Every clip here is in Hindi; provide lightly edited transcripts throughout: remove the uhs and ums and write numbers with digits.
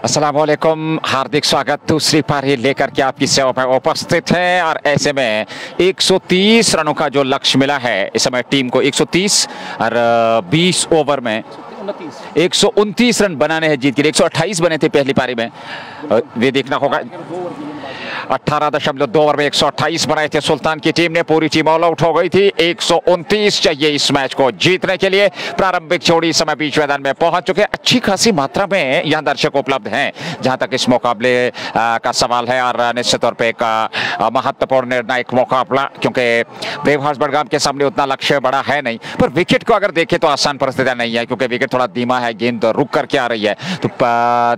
अस्सलाम वालेकुम, हार्दिक स्वागत। दूसरी पारी लेकर के आपकी सेवा में उपस्थित है और ऐसे में 130 रनों का जो लक्ष्य मिला है इस समय टीम को 130 और 20 ओवर में 129 रन बनाने हैं जीत के लिए। 128 बने थे पहली पारी में, वे देखना होगा। 18.2 ओवर में 128 बनाए थे सुल्तान की टीम ने। पूरी टीम ऑल आउट हो गई थी। 129 चाहिए इस मैच को जीतने के लिए। प्रारंभिक जोड़ी समय बीच मैदान में पहुंच चुके। अच्छी खासी मात्रा में यहां दर्शक उपलब्ध हैं जहां तक इस मुकाबले का सवाल है और निश्चित तौर पर एक महत्वपूर्ण निर्णायक मुकाबला, क्योंकि ब्रेव हार्ट्स बडगाम के सामने उतना लक्ष्य बड़ा है नहीं। पर विकेट को अगर देखें तो आसान परिस्थितियां नहीं है, क्योंकि विकेट थोड़ा धीमा है, गेंद रुक करके आ रही है। तो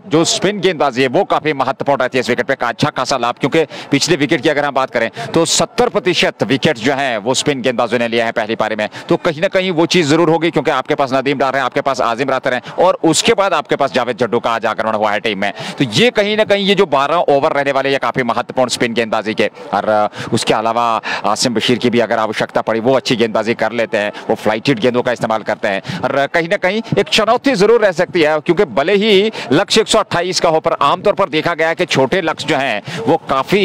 जो स्पिन गेंदबाजी है वो काफी महत्वपूर्ण रहती है इस विकेट पे का अच्छा खासा लाभ, क्योंकि पिछले विकेट की अगर हम बात करें तो 70% विकेट जो है वो स्पिन गेंदबाजों ने लिया है पहली पारी में। तो कहीं ना कहीं वो चीज जरूर होगी, क्योंकि आपके पास नदीम डार है, आपके पास आजिम रातर है और उसके बाद आपके पास जावेद जड्डू का आज आक्रमण हुआ है टीम में। तो ये कहीं ना कहीं ये जो 12 ओवर रहने वाले ये काफी महत्वपूर्ण स्पिन गेंदबाजी के, और उसके अलावा आसिम बशीर की भी अगर आवश्यकता पड़ी वो अच्छी गेंदबाजी कर लेते हैं, वो फ्लाइटेड गेंदों का इस्तेमाल करते हैं। और कहीं ना कहीं एक चुनौती जरूर रह सकती है, क्योंकि भले ही लक्ष्य 128 का हो पर आमतौर पर देखा गया है कि छोटे लक्ष्य जो हैं वो काफी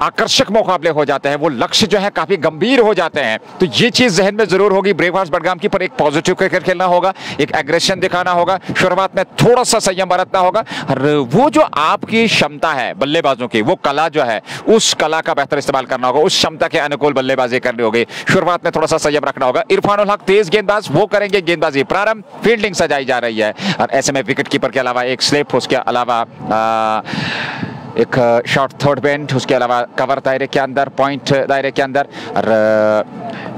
आकर्षक मुकाबले हो जाते हैं, वो लक्ष्य जो है काफी गंभीर हो जाते हैं। तो ये चीज जहन में जरूर होगी ब्रेव हार्ट्स बडगाम की। पर एक पॉजिटिव क्रिकेट खेलना होगा, एक एग्रेशन दिखाना होगा, शुरुआत में थोड़ा सा संयम बरतना होगा, और वो जो आपकी क्षमता है बल्लेबाजों की, वो कला जो है उस कला का बेहतर इस्तेमाल करना होगा, उस क्षमता के अनुकूल बल्लेबाजी करनी होगी। शुरुआत में थोड़ा सा संयम रखना होगा। इरफान उल हक तेज गेंदबाज, वो करेंगे गेंदबाजी प्रारंभ, फील्डिंग सजाई जा रही है, और ऐसे में विकेट कीपर के अलावा एक स्लिप, उसके अलावा एक शॉर्ट थर्ड बेंड, उसके अलावा कवर दायरे के अंदर, पॉइंट दायरे के अंदर, और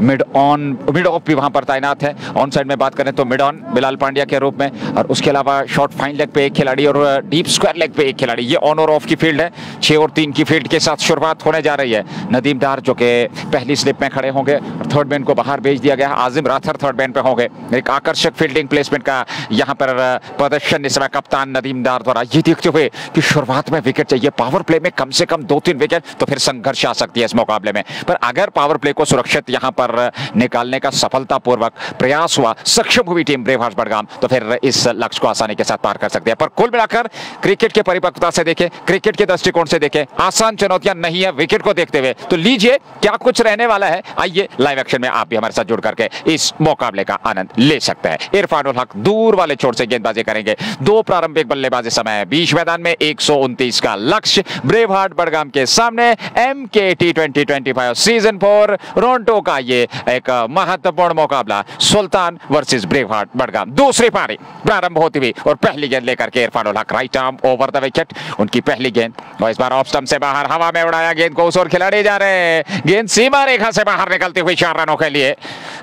मिड ऑफ भी वहां पर तैनात है। ऑन साइड में बात करें तो मिड ऑन बिलाल पांड्या के रूप में, और उसके अलावा शॉर्ट फाइन लेग पे एक खिलाड़ी और डीप स्क्वायर लेग पे एक खिलाड़ी। ये ऑन और ऑफ की फील्ड है। 6 और 3 की फील्ड के साथ शुरुआत होने जा रही है। नदीम डार जो कि पहली स्लिप में खड़े होंगे, थर्ड बेंड को बाहर भेज दिया गया। आजिम राथर थर्ड बेंड पे होंगे। एक आकर्षक फील्डिंग प्लेसमेंट का यहाँ पर प्रदर्शन इस समय कप्तान नदीम डार द्वारा, ये देखते हुए कि शुरुआत में विकेट चाहिए, पावर प्ले में कम से कम 2-3 विकेट, तो फिर संघर्ष आ सकती है इस मुकाबले में। पर अगर पावर प्ले को सुरक्षित यहां पर निकालने का सफलतापूर्वक प्रयास हुआ, सक्षम हुई टीम ब्रेव हार्ट्स बडगाम, तो फिर इस लक्ष्य को आसानी के साथ पार कर सकते हैं। पर कुल मिलाकर क्रिकेट के परिपक्वता से देखें, क्रिकेट के दृष्टिकोण से देखें, आसान चुनौतियां नहीं है विकेट को देखते हुए। तो लीजिए क्या कुछ रहने वाला है, आइए लाइव एक्शन में आप भी हमारे साथ जुड़ करके इस मुकाबले का आनंद ले सकते हैं। इरफान उल हक दूर वाले छोर से गेंदबाजी करेंगे। 2 प्रारंभिक बल्लेबाजी समय, बीच मैदान में 129 का लक्ष्य ब्रेव हार्ट्स बडगाम के सामने। MK T20-25 सीजन 4 रोंटो का ये एक महत्वपूर्ण मुकाबला, सुल्तान वर्सेस ब्रेव हार्ट्स बडगाम। दूसरी पारी प्रारंभ होती हुई और पहली गेंद लेकर के Irfan ul Haq right arm over the wicket, उनकी पहली गेंद, और इस बार ऑफ स्टंप से बाहर हवा में उड़ाया गेंद को, उस ओर खिलाड़ी जा रहे हैं, गेंद सीमा रेखा से बाहर निकलती हुई 4 रनों के लिए।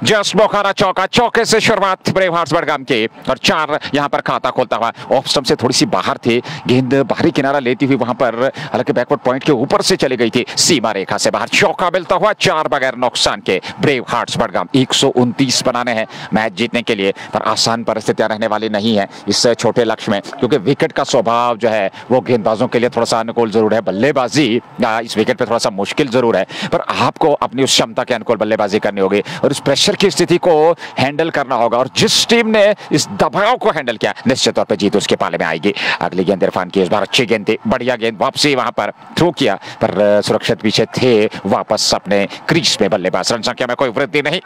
जस्ट बोखारा चौका, चौके से शुरुआत ब्रेव हार्ट्स बडगाम की, और 4 यहां पर खाता खोलता हुआ। ऑफ स्टंप से थोड़ी सी बाहर थे, गेंद बाहरी किनारा लेती हुई वहां पर, हालांकि बैकवर्ड पॉइंट के ऊपर से चली गई थी, सीमा रेखा से बाहर चौका मिलता हुआ 4 बगैर नुकसान के। ब्रेव हार्ट्स बडगाम 129 बनाने हैं मैच जीतने के लिए, पर आसान परिस्थितियां रहने वाली नहीं है इस छोटे लक्ष्य में, क्योंकि विकेट का स्वभाव जो है वो गेंदबाजों के लिए थोड़ा सा अनुकूल जरूर है। बल्लेबाजी इस विकेट पे थोड़ा सा मुश्किल जरूर है, पर आपको अपनी उस क्षमता के अनुकूल बल्लेबाजी करनी होगी और इस प्रेशर की स्थिति को हैंडल करना होगा। और जिस टीम ने इस दबाव को हैंडल किया, निश्चित तौर पर जीत उसके पाले में आएगी। अगली गेंद इरफान की, इस बार अच्छी गेंद थी, बढ़िया गेंद, वापसी वहां पर थ्रो किया, पर सुरक्षित पीछे थे, वापस अपने क्रीज में बल्लेबाज। रन संख्या में कोई वृद्धि नहीं।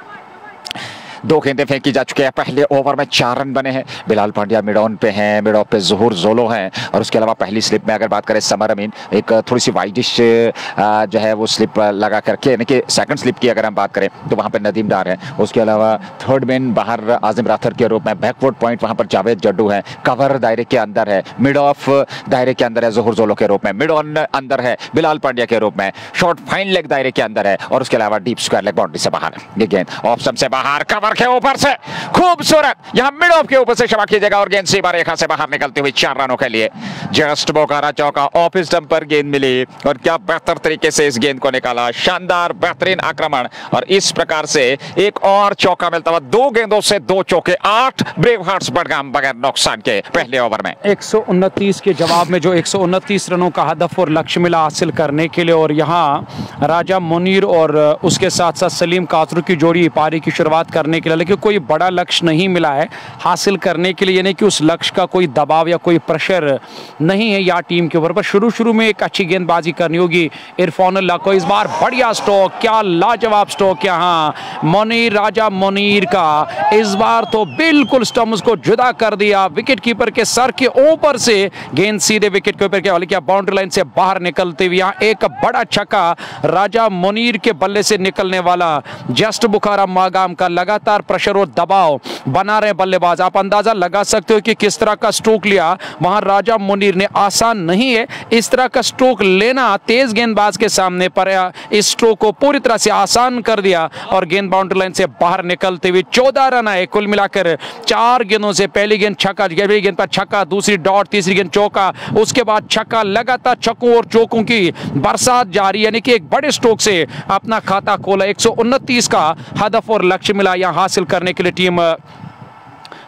2 गेंदें फेंकी जा चुकी है। पहले ओवर में 4 रन बने हैं। बिलाल पांड्या मिड ऑन पे हैं, मिड ऑफ पे ज़ोहर जोलो हैं, और उसके अलावा पहली स्लिप में अगर बात करें समर अमीन, एक थोड़ी सी वाइडिश जो है वो स्लिप लगा करके, यानी कि सेकंड स्लिप की अगर हम बात करें तो वहां पे नदीम डार है। उसके अलावा थर्ड मैन बाहर आजिम राथर के रूप में, बैकवर्ड पॉइंट वहां पर जावेद जड्डू है, कवर दायरे के अंदर है, मिड ऑफ दायरे के अंदर है ज़ोहर जोलो के रूप में, मिड ऑन अंदर है बिलाल पांड्या के रूप में, शॉर्ट फाइन लेग दायरे के अंदर है, और उसके अलावा डीप स्क्वायर लेग बाउंड्री से बाहर। ये गेंद ऑफ स्टंप से बाहर, कवर के ऊपर से खूबसूरत, यहां मिड ऑफ के ऊपर से क्षमा कीजिएगा, और गेंद सीमा रेखा से बाहर निकलती हुई 4 रनों के लिए। जस्ट बोखारा चौका, ऑफ स्टंप पर गेंद मिली, और क्या बेहतर तरीके से इस गेंद को निकाला, शानदार बेहतरीन आक्रमण, और इस प्रकार से एक और चौका मिलता हुआ। 2 गेंदों से 2 चौके, 8 ब्रेव हार्ट्स बडगाम बगैर नुकसान के पहले ओवर में। 129 के जवाब में जो 129 रनों का हदफ और लक्ष्य मिला हासिल करने के लिए, और यहाँ राजा मुनीर और उसके साथ साथ सलीम कासरू की जोड़ी पारी की शुरुआत करने के लिए, लेकिन कोई बड़ा लक्ष्य नहीं मिला है हासिल करने के लिए, यानी कि उस लक्ष्य का कोई दबाव या कोई प्रेशर नहीं है यहाँ टीम के ऊपर। पर शुरू में एक अच्छी गेंदबाजी करनी होगी इरफानुल्लाह को। इस बार बढ़िया स्ट्रोक, क्या लाजवाब स्ट्रोक यहाँ मुनीर, राजा मुनीर का इस बार तो बिल्कुल स्टम्प्स को जुदा कर दिया। विकेट कीपर के सर के ऊपर से गेंद सीधे विकेट के ऊपर के क्या बाउंड्री लाइन से बाहर निकलते हुए यहाँ एक बड़ा छक्का राजा मुनीर के बल्ले से निकलने वाला। जस्ट बुखारा मागाम का लगातार प्रेशर और दबाव बना रहे बल्लेबाज। आप अंदाजा लगा सकते हो कि किस तरह का स्ट्रोक लिया वहां राजा मुनीर ने। आसान नहीं है इस तरह का स्ट्रोक लेना तेज गेंदबाज के सामने, पर इस स्ट्रोक को पूरी तरह से आसान कर दिया और गेंद बाउंड्री लाइन से बाहर निकलते हुए 14 रन आए कुल मिलाकर 4 गेंदों से। पहली गेंद छक्का, पहली गेंद पर छक्का, दूसरी डॉट, तीसरी गेंद चौका, उसके बाद छक्का। लगातार छक्कों और चौकों की बरसात जारी, यानी कि एक बड़े स्ट्रोक से अपना खाता खोला। 129 का हदफ और लक्ष्य मिला यहां हासिल करने के लिए टीम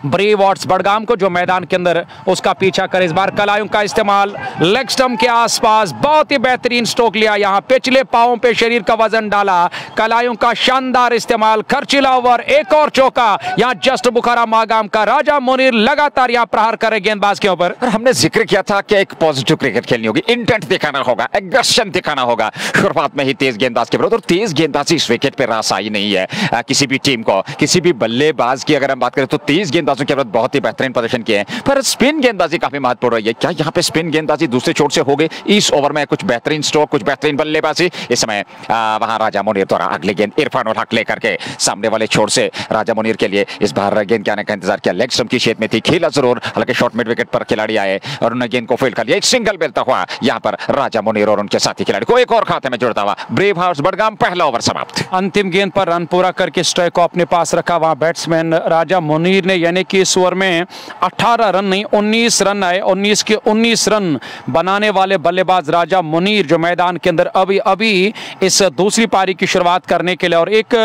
ब्रेव हॉर्स बडगाम को, जो मैदान के अंदर उसका पीछा करे। इस बार कलायों का इस्तेमाल लेग स्टंप के आसपास, बहुत ही बेहतरीन स्ट्रोक लिया। यहां पिछले पांवों पे शरीर का वजन डाला। कलायों का शानदार इस्तेमाल, खर्चीला ओवर, एक और चौका। यहां जस्ट बुखारा मागाम का राजा मुनीर लगातार यहां प्रहार करे गेंदबाज के ऊपर। हमने जिक्र किया था कि एक पॉजिटिव क्रिकेट खेलनी होगी, इंटेंट दिखाना होगा, एग्रेशन दिखाना होगा शुरुआत में ही तेज गेंदबाज के विरुद्ध। और तेज गेंदबाजी इस विकेट पे रास आई नहीं है किसी भी टीम को, किसी भी बल्लेबाज की अगर हम बात करें तो तेज गेंदबाजों के विरुद्ध बहुत ही बेहतरीन प्रदर्शन किए हैं। पर स्पिन गेंदबाजी काफी महत्वपूर्ण रही है। क्या यहाँ पे स्पिन गेंदबाजी दूसरे छोर से हो गई इस ओवर में? कुछ बेहतरीन स्ट्रोक, कुछ बेहतरीन बल्लेबाजी। इस समय वहां राजा मुनीर द्वारा अगली गेंद इरफान उल हक लेकर के सामने वाले छोर से राजा मुनीर के लिए इस बार गेंद के आने का इंतजार किया। लेग स्टंप की शेप में थी, खेला जरूर, हालांकि शॉर्ट मिड विकेट पर खिलाड़ी आए और उन्होंने गेंद को फील्ड कर लिया। एक सिंगल मिलता हुआ यहाँ पर राजा मुनीर और उनके साथी खिलाड़ी को एक और खाते में जुड़ता हुआ। ब्रेव हाउस बडगाम पहला ओवर समाप्त। अंतिम गेंद पर रन पूरा करके स्ट्राइक को अपने पास रखा वहां बैट्समैन राजा मुनीर ने, यानी कि इस ओवर में 18 रन नहीं 19 रन आए। 19 के 19 रन बनाने वाले बल्लेबाज राजा मुनीर, जो मैदान के अंदर अभी इस दूसरी पारी की शुरुआत करने के लिए। और एक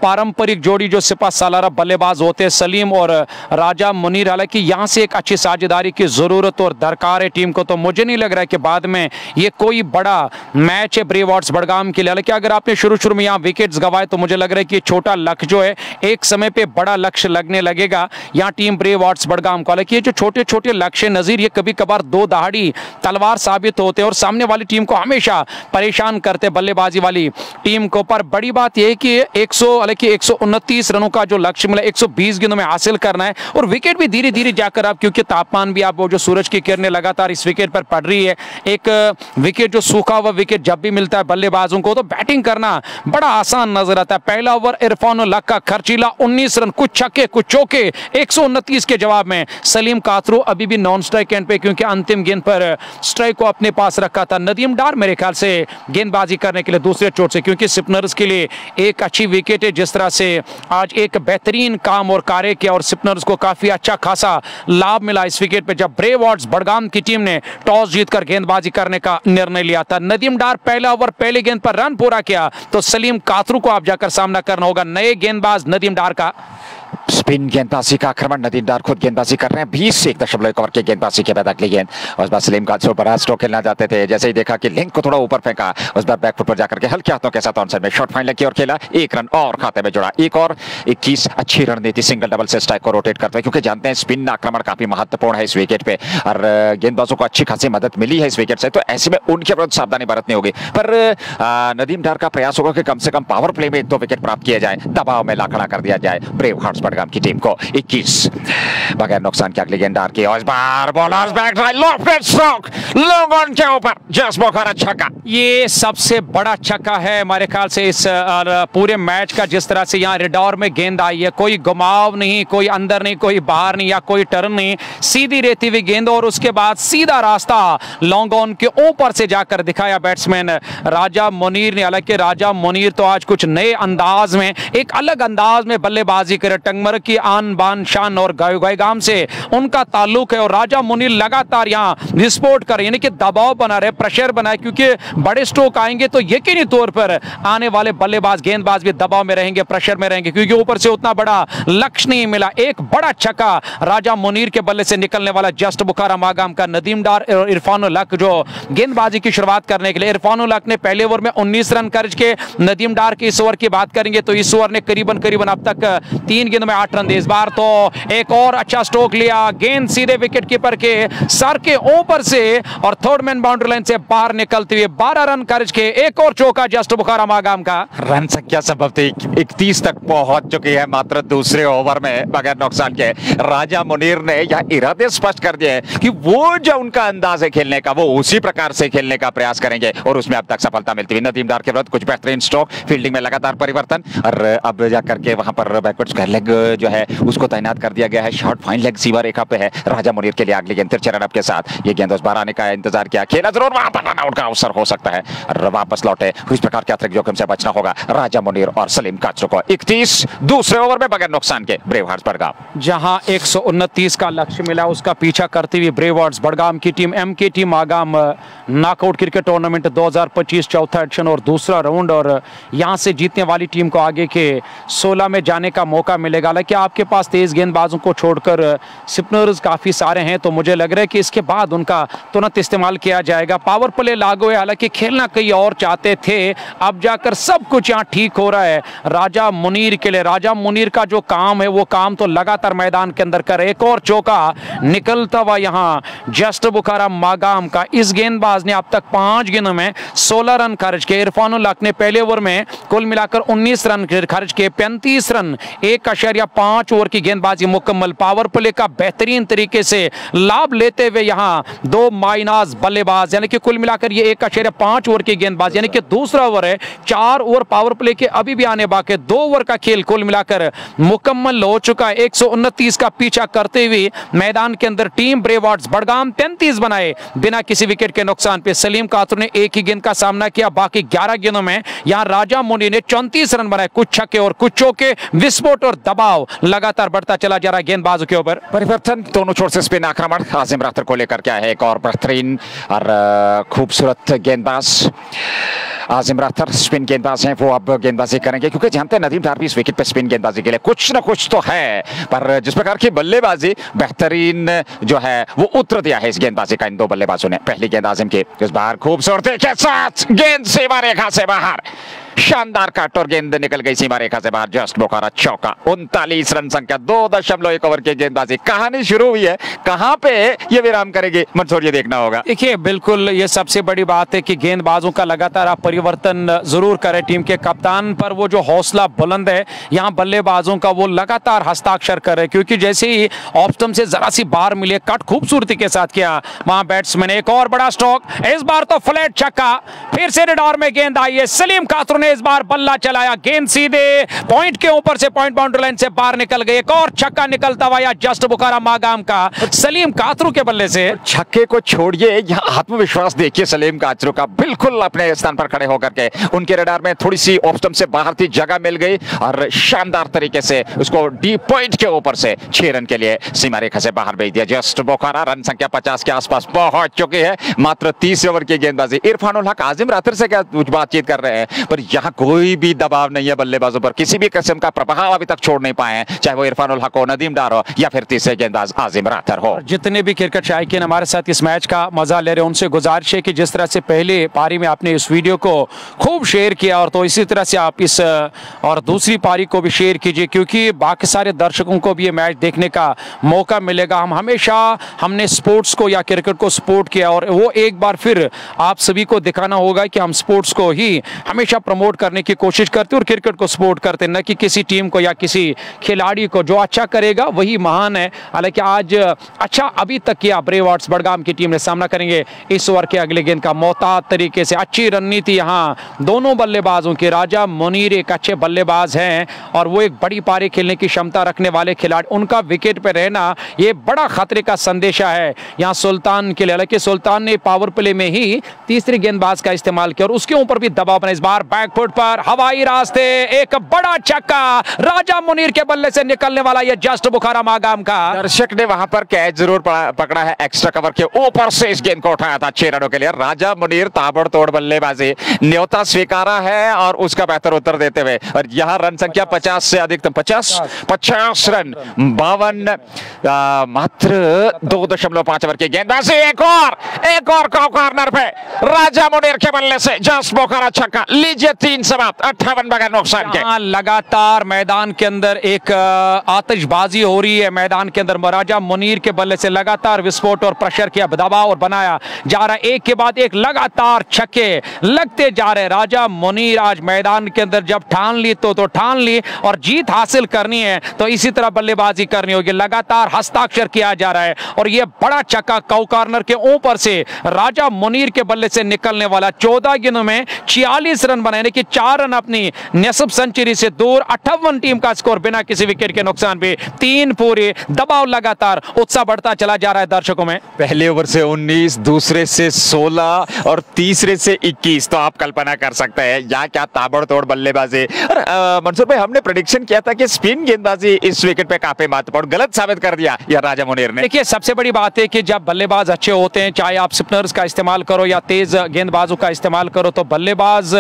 पारंपरिक जोड़ी जो सिपा सालारा बल्लेबाज होते हैं, सलीम और राजा मुनीर, हालांकि यहां से एक अच्छी साझेदारी की जरूरत और दरकार है टीम को। तो मुझे नहीं लग रहा है कि बाद में ये कोई बड़ा मैच है ब्रेव हॉर्स बडगाम के लिए। हालांकि अगर आपने शुरू में यहाँ विकेट्स गंवाए तो मुझे लग रहा है कि छोटा लक्ष्य जो है एक समय पे बड़ा लक्ष्य लगने लगेगा यहाँ टीम ब्रेव हॉर्स बडगाम को। हालांकि ये जो छोटे छोटे लक्ष्य नजीर, ये कभी कभार दो दहाड़ी तलवार साबित होते हैं और सामने वाली टीम को हमेशा परेशान करते बल्लेबाजी वाली टीम को। पर बड़ी बात यह है कि 129 रनों का जो लक्ष्य मिला 120 गेंदों में हासिल करना है। और विकेट भी धीरे धीरे जाकर आप, क्योंकि तापमान भी आप, वो जो सूरज की किरणें लगातार इस विकेट पर पड़ रही है, एक विकेट जो सूखा हुआ विकेट जब भी मिलता है बल्लेबाजों को तो बैटिंग करना बड़ा आसान नजर आता है। पहला ओवर इरफान उल हक का खर्चीला 19 रन, कुछ छक्के कुछ चौके। 129 के जवाब में सलीम कातरू अभी भी नॉन स्ट्राइक एंड पे, क्योंकि अंतिम गेंद पर स्ट्राइक को अपने पास रखा था। नदीम डार मेरे ख्याल से गेंदबाजी करने के लिए दूसरे चोट से, क्योंकि स्पिनर्स के लिए एक अच्छी विकेट है। जिस तरह से आज एक बेहतरीन काम और कार्य किया और स्पिनर्स को काफी अच्छा खासा लाभ मिला इस विकेट पे, जब ब्रेव हॉर्स बडगाम की टीम ने टॉस जीतकर गेंदबाजी करने का निर्णय लिया था। नदीम डार पहला ओवर पहली गेंद पर रन पूरा किया तो सलीम कातरू को आप जाकर सामना करना होगा। नए गेंदबाज नदीम डार का स्पिन गेंदबाजी का आक्रमण, नदीम डार खुद गेंदबाजी कर रहे हैं। 20.1 ओवर के गेंदबाजी के बाद अगली गेंद उस बार सलीम कातरू बड़ा स्ट्रोक खेलना चाहते थे। जैसे ही देखा कि लिंक को थोड़ा ऊपर फेंका, उस बार बैकफुट पर जाकर के हल्के हाथों के साथ ऑनसाइड में शॉट फाइनल की और खेला। 1 रन और खाते में जुड़ा। एक और 21 अच्छी रणनीति सिंगल डबल से स्ट्राइक को रोटेट करते हैं, क्योंकि जानते हैं स्पिन आक्रमण काफी महत्वपूर्ण है इस विकेट पे और गेंदबाजों को अच्छी खासी मदद मिली है इस विकेट से, तो ऐसे में उनके विरुद्ध सावधानी बरतनी होगी। पर नदीम डार का प्रयास होगा कि कम से कम पावर प्ले में 2 विकेट प्राप्त किए जाए, दबाव में ला खड़ा कर दिया जाए ब्रेव हॉर्स बडगाम की टीम को। 21 बगैर नुकसान के अगली गेंद डार की और इस बार bowlers back drive lofted stroke लोगों के ऊपर जस्ट बुखारा छक्का। ये सबसे बड़ा छक्का है हमारे ख्याल से इस पूरे मैच का। जिस तरह से यहाँ रिडॉर में गेंद आई है, कोई घुमाव नहीं, कोई अंदर नहीं, कोई बाहर नहीं या कोई टर्न नहीं, सीधी रहती हुई गेंद और उसके बाद सीधा रास्ता लॉन्ग ऑन के ऊपर से जाकर दिखाया बैट्समैन राजा मुनीर ने। हालांकि राजा मुनीर तो आज कुछ नए अंदाज में, एक अलग अंदाज में बल्लेबाजी करे। टंगमर की आन बान शान और गायगाम से उनका ताल्लुक है और राजा मुनीर लगातार यहाँ विस्फोट कर, यानी कि दबाव बना रहे, प्रेशर बनाए, क्योंकि बड़े स्ट्रोक आएंगे तो यकीनी तौर पर आने वाले बल्लेबाज गेंदबाज भी दबाव में रहेंगे, प्रेशर में रहेंगे, क्योंकि ऊपर से उतना बड़ा लक्ष्य नहीं मिला। एक बड़ा छक्का राजा मुनीर के बल्ले से निकलने वाला जस्ट बुखारा मागाम का। नदीम डार और इरफान उल हक जो गेंदबाजी की शुरुआत करने के लिए, इरफान उल हक ने पहले ओवर में 19 रन खर्च के, नदीम डार के इस ओवर की बात करेंगे तो इस ओवर ने करीबन अब तक 3 गेंद में 8 रन। इस बार तो एक और अच्छा स्ट्रोक लिया, गेंद सीधे विकेट कीपर के सर के ऊपर से और थर्ड मैन बाउंड्री लाइन से बाहर निकलते हुए 12 रन खर्च के एक और चौका जस्ट बुखारा मागाम का। रन संख्या संभवतः 31 तक पहुंच चुकी है मात्र दूसरे ओवर में बगैर नुकसान के। राजा मुनीर ने यह इरादे स्पष्ट कर दिए कि वो जो उनका अंदाज है खेलने का वो उसी प्रकार से खेलने का प्रयास करेंगे और उसमें अब तक सफलता मिलती हुई। नदीम डार के विरुद्ध कुछ बेहतरीन स्ट्रोक, फील्डिंग में लगातार परिवर्तन और अब जाकर के वहां पर बैकवर्ड स्क्वायर लेग जो है उसको तैनात कर दिया गया है। शॉर्ट फाइन लेग सीमा रेखा पे है राजा मुनीर के लिए। अगली गेंद तिरछे रन के साथ ये गेंद उस बार आने का इंतजार किया, खेला जरूर, वहां पर रन आउट का अवसर हो सकता है और वापस लौटे। इस प्रकार के अतिरिक्त जोखिम से बचना होगा राजा मुनीर और सलीम काचरू को। 31 दूसरे ओवर में बगैर नुकसान के ब्रेव हार्ट्स बड़गाम। जहां 129 का लक्ष्य मिला उसका पीछा करती हुई ब्रेव हार्ट्स बड़गाम की team MKT Magam knockout cricket tournament 2025 चौथा एडिशन और दूसरा राउंड, और यहां से जीतने वाली टीम को आगे के 16 में जाने का मौका मिलेगा। हालांकि आपके पास तेज गेंदबाजों को छोड़कर स्पिनर्स काफी सारे हैं तो मुझे लग रहा है कि इसके बाद उनका तुरंत इस्तेमाल किया जाएगा। पावर प्ले लागू है, हालांकि खेलना कहीं और चाहते थे, अब जाकर सब कुछ यहाँ ठीक हो रहा है राजा मुनीर के लिए। राजा मुनीर का जो काम है वो काम तो लगातार मैदान के अंदर कर, एक और चौका निकलता हुआ यहाँ जस्ट बुखारा मागाम का। इस गेंदबाज ने अब तक 5 गेंदों में 16 रन खर्च किए। इरफानुल हक ने पहले ओवर में कुल मिलाकर 19 रन खर्च किए, 35 रन 1.5 ओवर की गेंदबाजी मुकम्मल। पावर प्ले का बेहतरीन तरीके से लाभ लेते हुए यहाँ 2 माइनाज बल्लेबाज, यानी कि कुल मिलाकर ये 1.5 ओवर की गेंदबाजी, यानी कि दूसरा ओवर है, 4 ओवर पावर प्ले के अभी भी आने बाकी, 2 ओवर का खेल कुल मिलाकर मुकम्मल हो चुका है। 129 का पीछा करते हुए मैदान के अंदर टीम ब्रेव हार्ट्स बड़गाम 33 बनाए बिना किसी विकेट के नुकसान पे। सलीम कातरू ने एक ही गेंद का सामना किया, बाकी 11 गेंदों में यहां राजा मुनीर ने 34 रन बनाए, कुछ छक्के और कुछ चौके। विस्फोट और दबाव लगातार बढ़ता चला जा रहा है गेंदबाजों के ऊपर। परिवर्तन दोनों छोर से स्पिन आक्रमण आजिम राथर को लेकर क्या है, एक और बेहतरीन और खूबसूरत गेंदबाज आजिम राथर स्पिन गेंदबाज हैं, वो अब गेंदबाजी करेंगे क्योंकि जानते हैं नदीम डार भी इस विकेट पे स्पिन गेंदबाजी के लिए कुछ ना कुछ तो है, पर जिस प्रकार की बल्लेबाजी बेहतरीन जो है वो उतर दिया है इस गेंदबाजी का इन 2 बल्लेबाजों ने। पहली गेंद आजिम की, इस बार खूबसूरती के साथ गेंद सीमा रेखा से बाहर, शानदार कट और गेंद निकल गई सीमा रेखा से बाहर, जस्ट बुखारा चौका। 39 रन संख्या, 2.1 ओवर की गेंदबाजी। कहानी शुरू हुई है, कहां पे ये विराम करेगी मंसूर, ये देखना होगा। देखिए बिल्कुल ये सबसे बड़ी बात है कि गेंदबाजों का लगातार आप परिवर्तन जरूर करें। टीम के कप्तान पर वो जो हौसला बुलंद है, यहाँ बल्लेबाजों का वो लगातार हस्ताक्षर कर रहे, क्योंकि जैसे ही ऑफ स्टंप से जरा सी बाहर मिले, कट खूबसूरती के साथ किया वहां बैट्समैन। एक और बड़ा स्ट्रोक, इस बार तो फ्लैट छक्का, फिर से रिडॉर में गेंद आई है। सलीम कातरू इस बार बल्ला चलाया, गेंद सीधे पॉइंट के ऊपर से पॉइंट बाउंड्री लाइन से बाहर निकल गई। एक और छक्का निकलता हुआ जस्ट बुखारा मागाम का सलीम कातरू के बल्ले से। छक्के को छोड़िए, यहाँ आत्मविश्वास देखिए सलीम कातरू का, बिल्कुल अपने स्थान पर खड़े होकर के। उनके रडार में थोड़ी सी ऑफ स्टंप से बाहर थी, जगह मिल गई और शानदार तरीके से उसको डीप पॉइंट के ऊपर से 6 रन के लिए सीमा रेखा से बाहर भेज दिया। जस्ट बुखारा रन संख्या 50 के आसपास पहुंच चुकी है, मात्र 30 ओवर की गेंदबाजी। इरफानुल हक आजिम राथर से क्या बातचीत कर रहे हैं, पर यहाँ कोई भी दबाव नहीं है बल्लेबाजों पर, किसी भी किस्म का प्रभाव अभी तक छोड़ नहीं पाए हैं, चाहे वो इरफानुल हक हो, नदीम डार हो या फिर तीसरे गेंदबाज आजिम राथर हो। जितने भी क्रिकेट शायकीन हमारे साथ इस मैच का मजा ले रहे हैं, उनसे गुजारिश है कि जिस तरह से पहले पारी में आपने इस वीडियो को खूब शेयर किया, और तो इसी तरह से आप इस और दूसरी पारी को भी शेयर कीजिए, क्योंकि बाकी सारे दर्शकों को भी ये मैच देखने का मौका मिलेगा। हमने स्पोर्ट्स को या क्रिकेट को सपोर्ट किया, और वो एक बार फिर आप सभी को दिखाना होगा कि हम स्पोर्ट्स को ही हमेशा प्रमोट करने की कोशिश करते और क्रिकेट को सपोर्ट करते, न कि किसी टीम को या किसी खिलाड़ी को। जो अच्छा करेगा वही महान है। हालांकि आज अच्छा अभी तक किया ब्रेव हार्ट्स बड़गाम की टीम ने। सामना करेंगे इस ओवर के अगले गेंद का मोहतात तरीके से, अच्छी रणनीति यहाँ दोनों बल्लेबाजों की। राजा मुनीर एक अच्छे बल्लेबाज हैं और वो एक बड़ी पारी खेलने की क्षमता रखने वाले खिलाड़ी, उनका विकेट पे रहना ये बड़ा खतरे का संदेशा है यहाँ सुल्तान के लिए। हालांकि सुल्तान ने पावर प्ले में ही तीसरी गेंदबाज का इस्तेमाल किया और उसके ऊपर भी दबाव बना। इस बार बैकफुट पर हवाई रास्ते एक बड़ा छक्का राजा मुनीर के बल्ले से निकलने वाला ये जस्ट बुखारा मागाम का। दर्शक ने वहां पर कैच जरूर पकड़ा है, एक्स्ट्रा कवर के ऊपर से इस गेंद को उठाया था 6 रनों के लिए। राजा मुनीर ताबड़तोड़ बल्लेबाजी, न्योता स्वीकारा है और उसका बेहतर उत्तर देते हुए, और यहां रन संख्या 50 से अधिकतम 50 रन 52 मात्र 2.5 ओवर की गेंदबाजी। एक और कॉर्नर पे राजा मुनीर के बल्ले से जस्ट बुखारा छक्का। लीजिए 3 समाप्त, 58 बगैर नुकसान के। लगातार मैदान के अंदर एक आतिशबाजी हो रही है। मैदान के अंदर राजा मुनीर के बल्ले से लगातार विस्फोट और प्रेशर किया, दबाव और बनाया जा रहा है। एक के बाद एक लगातार छक्के लगते जा रहे। राजा मुनीर आज मैदान के अंदर जब ठान ली तो ठान ली, और जीत हासिल करनी है तो इसी तरह बल्लेबाजी करनी होगी। लगातार हस्ताक्षर किया जा रहा है, और यह बड़ा छक्का काउ कॉर्नर के ऊपर से राजा मुनीर के बल्ले से निकलने वाला। 14 गेंदों में 46 रन बनाने की 4 रन अपनी नेसब सेंचुरी से दूर। 58 टीम का स्कोर बिना किसी विकेट के नुकसान पे, 3 पूरे। दबाव लगातार, उत्साह बढ़ता चला जा रहा है दर्शकों में। पहले ओवर से 19, दूसरे से 16 और तीसरे से 21, तो आप कल्पना कर सकते हैं यहाँ क्या ताबड़तोड़ बल्लेबाजी। और मंसूर भाई, हमने प्रेडिक्शन किया था कि स्पिन गेंदबाजी इस विकेट पे काफी महत्वपूर्ण, गलत साबित कर दिया यह राजा मुनीर ने। देखिए, सबसे बड़ी बात है कि जब बल्लेबाज अच्छे होते हैं, चाहे आप स्पिनर्स का इस्तेमाल करो या तेज गेंदबाजों का इस्तेमाल करो, तो बल्लेबाज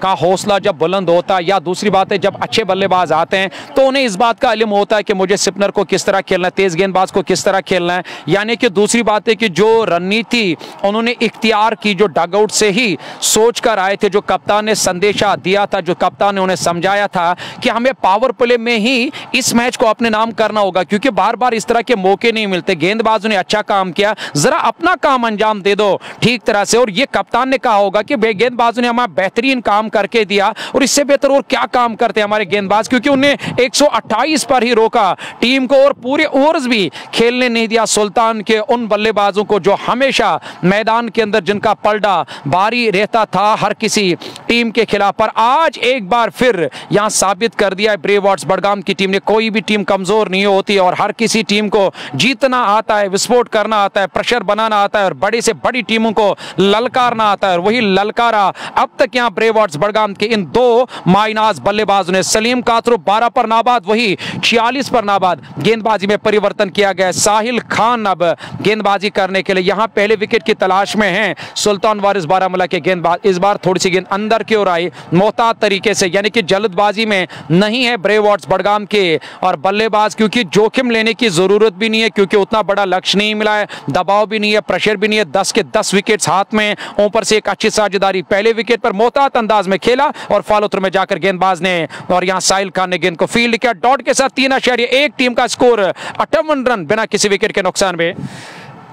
का हौसला जब बुलंद होता है, या दूसरी बात है जब अच्छे बल्लेबाज आते हैं तो उन्हें इस बात का इल्म होता है कि मुझे स्पिनर को किस तरह खेलना है, तेज गेंदबाज को किस तरह खेलना है। यानी कि दूसरी बात है कि जो रणनीति उन्होंने इख्तियार की, जो डगआउट से ही सोच कर आए थे, जो कप्तान ने संदेशा दिया था, जो कप्तान ने उन्हें समझाया था कि हमें पावर प्ले में ही इस मैच को अपने नाम करना होगा, क्योंकि बार बार इस तरह के मौके नहीं मिलते। गेंदबाजों ने अच्छा काम किया, जरा अपना काम अंजाम दे दो ठीक तरह से। और ये कप्तान ने कहा होगा कि गेंदबाजों ने हमारा बेहतरीन काम करके दिया, और इससे बेहतर और क्या काम करते हमारे गेंदबाज, क्योंकि उन्हें 128 पर ही रोका टीम को, और पूरे ओवर्स भी खेलने नहीं दिया सुल्तान के उन बल्लेबाजों को जो हमेशा मैदान के अंदर जिनका पलड़ा भारी रहता था हर किसी टीम के खिलाफ। पर आज एक बार फिर यहां साबित कर दिया है ब्रेव हार्ट्स बडगाम की टीम ने, कोई भी टीम कमजोर नहीं होती, और हर किसी टीम को जीतना आता है, विस्फोट करना आता है, प्रेशर बनाना आता है, और बड़ी से बड़ी टीमों को ललकारना आता है। और वही ललकारा अब तक यहां ब्रेव हार्ट्स बडगाम के इन 2 माइनाज बल्लेबाजों ने। सलीम कातरू 12 पर नाबाद, वही 46 पर नाबाद। गेंदबाजी में परिवर्तन किया गया। साहिल खान अब गेंदबाजी करने के लिए यहां पहले विकेट की तलाश में हैं सुल्तान वारिस बारामूला के गेंदबाज। इस बार थोड़ी सी गेंद अंदर की ओर आई मोहतात तरीके से, यानी कि जल्दबाजी में नहीं है ब्रेव हार्ट्स बडगाम के और बल्लेबाज, क्योंकि जोखिम लेने की जरूरत भी नहीं है, क्योंकि उतना बड़ा लक्ष्य नहीं मिला है, दबाव भी नहीं है, प्रेशर भी नहीं है। 10 के 10 विकेट्स हाथ में, ऊपर से एक अच्छी साझेदारी। पहले विकेट पर मोहतात अंदाज में खेला और फॉलो थ्रू में जाकर गेंदबाज ने, और यहां साहिल खान ने गेंद को फील्ड किया डॉट के साथ। 3.1 टीम का स्कोर, 58 रन बिना किसी विकेट के नुकसान में।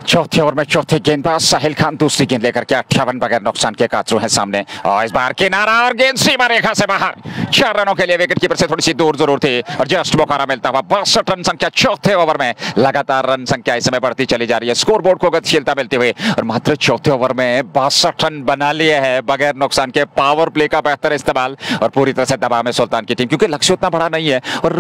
चौथे ओवर में चौथे गेंदबाज साहिल खान दूसरी गेंद लेकर के 58 बगैर नुकसान के कातरू है सामने, और इस बार किनारा और गेंद सीमा रेखा से बाहर। 4 रनों के लिए विकेट कीपर से थोड़ी सी दूर जरूर थी, और जस्ट मुकारा मिलता हुआ 62 रन संख्या चौथे ओवर में। लगातार रन संख्या इस समय बढ़ती चली जा रही है, स्कोरबोर्ड को गतिशीलता मिलती हुई, और मात्र चौथे ओवर में 62 रन बना लिए हैं बगैर नुकसान के। पावर प्ले का बेहतर इस्तेमाल, और पूरी तरह से दबाव में सुल्तान की टीम, क्योंकि लक्ष्य उतना बड़ा नहीं है। और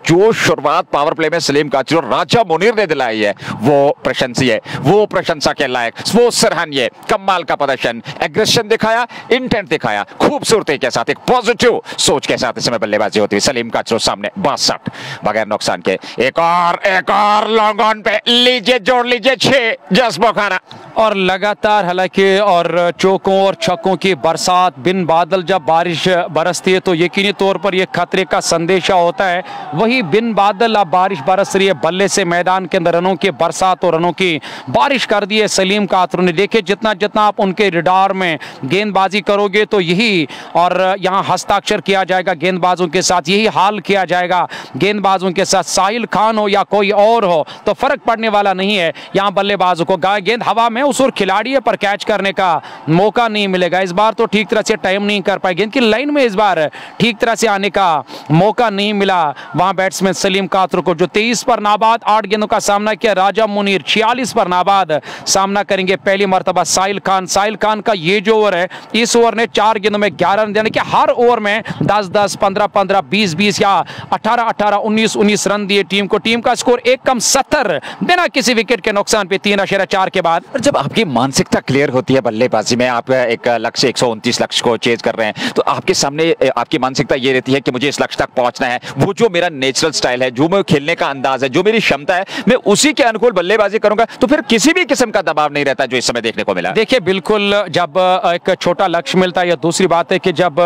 जो शुरुआत पावर प्ले में सलीम कातरू और राजा मुनीर ने दिलाई है वो प्रशंसनीय है, वो प्रशंसा के लायक, वो सराहनीय। कमाल का प्रदर्शन, एग्रेशन दिखाया, इंटेंट दिखाया, खूबसूरती के साथ, एक पॉजिटिव सोच के साथ इस समय बल्लेबाजी होती है। सलीम कातरू सामने 62 बगैर नुकसान के। एक और लॉन्ग ऑन पे लीजिए, जोड़ लीजिए 6 जस्ट बुखारा। और लगातार हालांकि और चौकों और छक्कों की बरसात, बिन बादल जब बारिश बरसती है तो यकीनी तौर पर यह खतरे का संदेशा होता है। वही बिन बादल अब बारिश बरस रही है, बल्ले से मैदान के अंदर रनों की बरसात और रनों की बारिश कर दी है सलीम कातरू ने। देखिए, जितना जितना आप उनके रडार में गेंदबाजी करोगे तो यही, और यहाँ हस्ताक्षर किया जाएगा गेंदबाजों के साथ, यही हाल किया जाएगा गेंदबाजों के साथ। साहिल खान हो या कोई और हो तो फर्क पड़ने वाला नहीं है। यहाँ बल्लेबाजों को गेंद हवा में उस और खिलाड़ी है पर कैच करने का मौका नहीं मिलेगा। इस बार तो ठीक तरह से टाइम नहीं कर पाए, गेंद की लाइन में इस बार ठीक तरह से आने का मौका नहीं मिला वहां बैट्समैन सलीम कातरू को, जो 23 पर नाबाद 8 गेंदों का सामना किया। राजा मुनीर 46 पर नाबाद सामना करेंगे पहली मर्तबा साहिल खान। साहिल खान का ये जो ओवर है, इस ओवर ने 4 गेंदों में 11 रन, यानी कि हर ओवर में 10-10, 15-15, 20-20 या 18-18, 19-19 रन दिए टीम को। टीम का स्कोर 1-70 बिना किसी विकेट के नुकसान पे 3.4 के बाद। जब आपकी मानसिकता क्लियर होती है बल्लेबाजी में, आप एक लक्ष्य 129 लक्ष्य को चेज कर रहे हैं, तो आपके सामने आपकी मानसिकता ये रहती है कि मुझे इस लक्ष्य तक पहुंचना है। वो जो मेरा नेचुरल स्टाइल है, जो मैं खेलने का अंदाज है, जो मेरी क्षमता है, मैं उसी के अनुकूल बल्लेबाजी करूंगा। तो फिर फिर किसी भी किस्म का दबाव नहीं रहता जो इस समय देखने को मिला। देखिए बिल्कुल, जब एक छोटा लक्ष्य मिलता है, या दूसरी बात है कि जब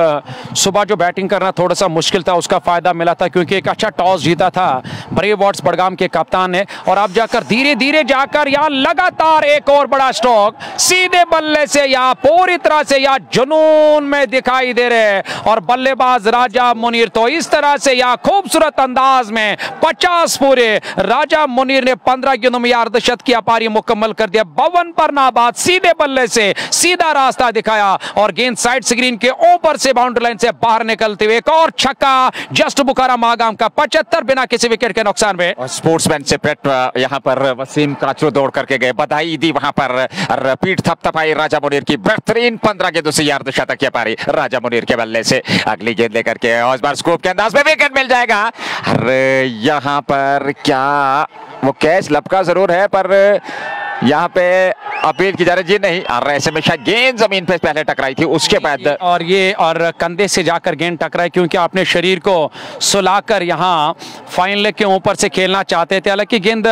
सुबह जो बैटिंग करना थोड़ा सा मुश्किल था उसका फायदा मिला था, क्योंकि एक अच्छा टॉस जीता था ब्रेव हार्ट्स बडगाम के कप्तान ने, और अब जाकर धीरे धीरे जाकर यहाँ लगातार एक और बड़ा स्ट्रोक सीधे बल्ले से या पूरी तरह से या जुनून में दिखाई दे रहे हैं। और बल्लेबाज राजा मुनीर तो इस तरह से या खूबसूरत अंदाज में 50 पूरे, राजा मुनीर ने 15 गेंदों में अर्धशतक की पारी मुकम्मल कर दिया। 52 पर नाबाद सीधे बल्ले से सीधा रास्ता दिखाया और गेंद साइड स्क्रीन के ऊपर से बाउंड्री लाइन से बाहर निकलते हुए एक और छक्का जस्ट बुखारा मागाम का 75 बिना किसी विकेट के नुकसान में। और स्पोर्ट्समैन से पेट यहां पर वसीम काचरू दौड़ करके गए, बधाई दी वहां पर, पीठ थपथपाई राजा मुनीर की। बेहतरीन 15 गेंदों से अर्धशतक की पारी राजा मुनीर के बल्ले से। अगली गेंद लेकर के और इस बार स्कोप के अंदाज में विकेट मिल जाएगा। अरे यहां पर क्या वो कैच लपका जरूर है, पर यहाँ पे अपील की जा रही, जी नहीं, और ऐसे में शायद गेंद जमीन पे पहले टकराई थी, उसके बाद और कंधे से जाकर गेंद टकराई, क्योंकि आपने शरीर को सुलाकर यहाँ फाइन लेग के ऊपर से खेलना चाहते थे। हालांकि गेंद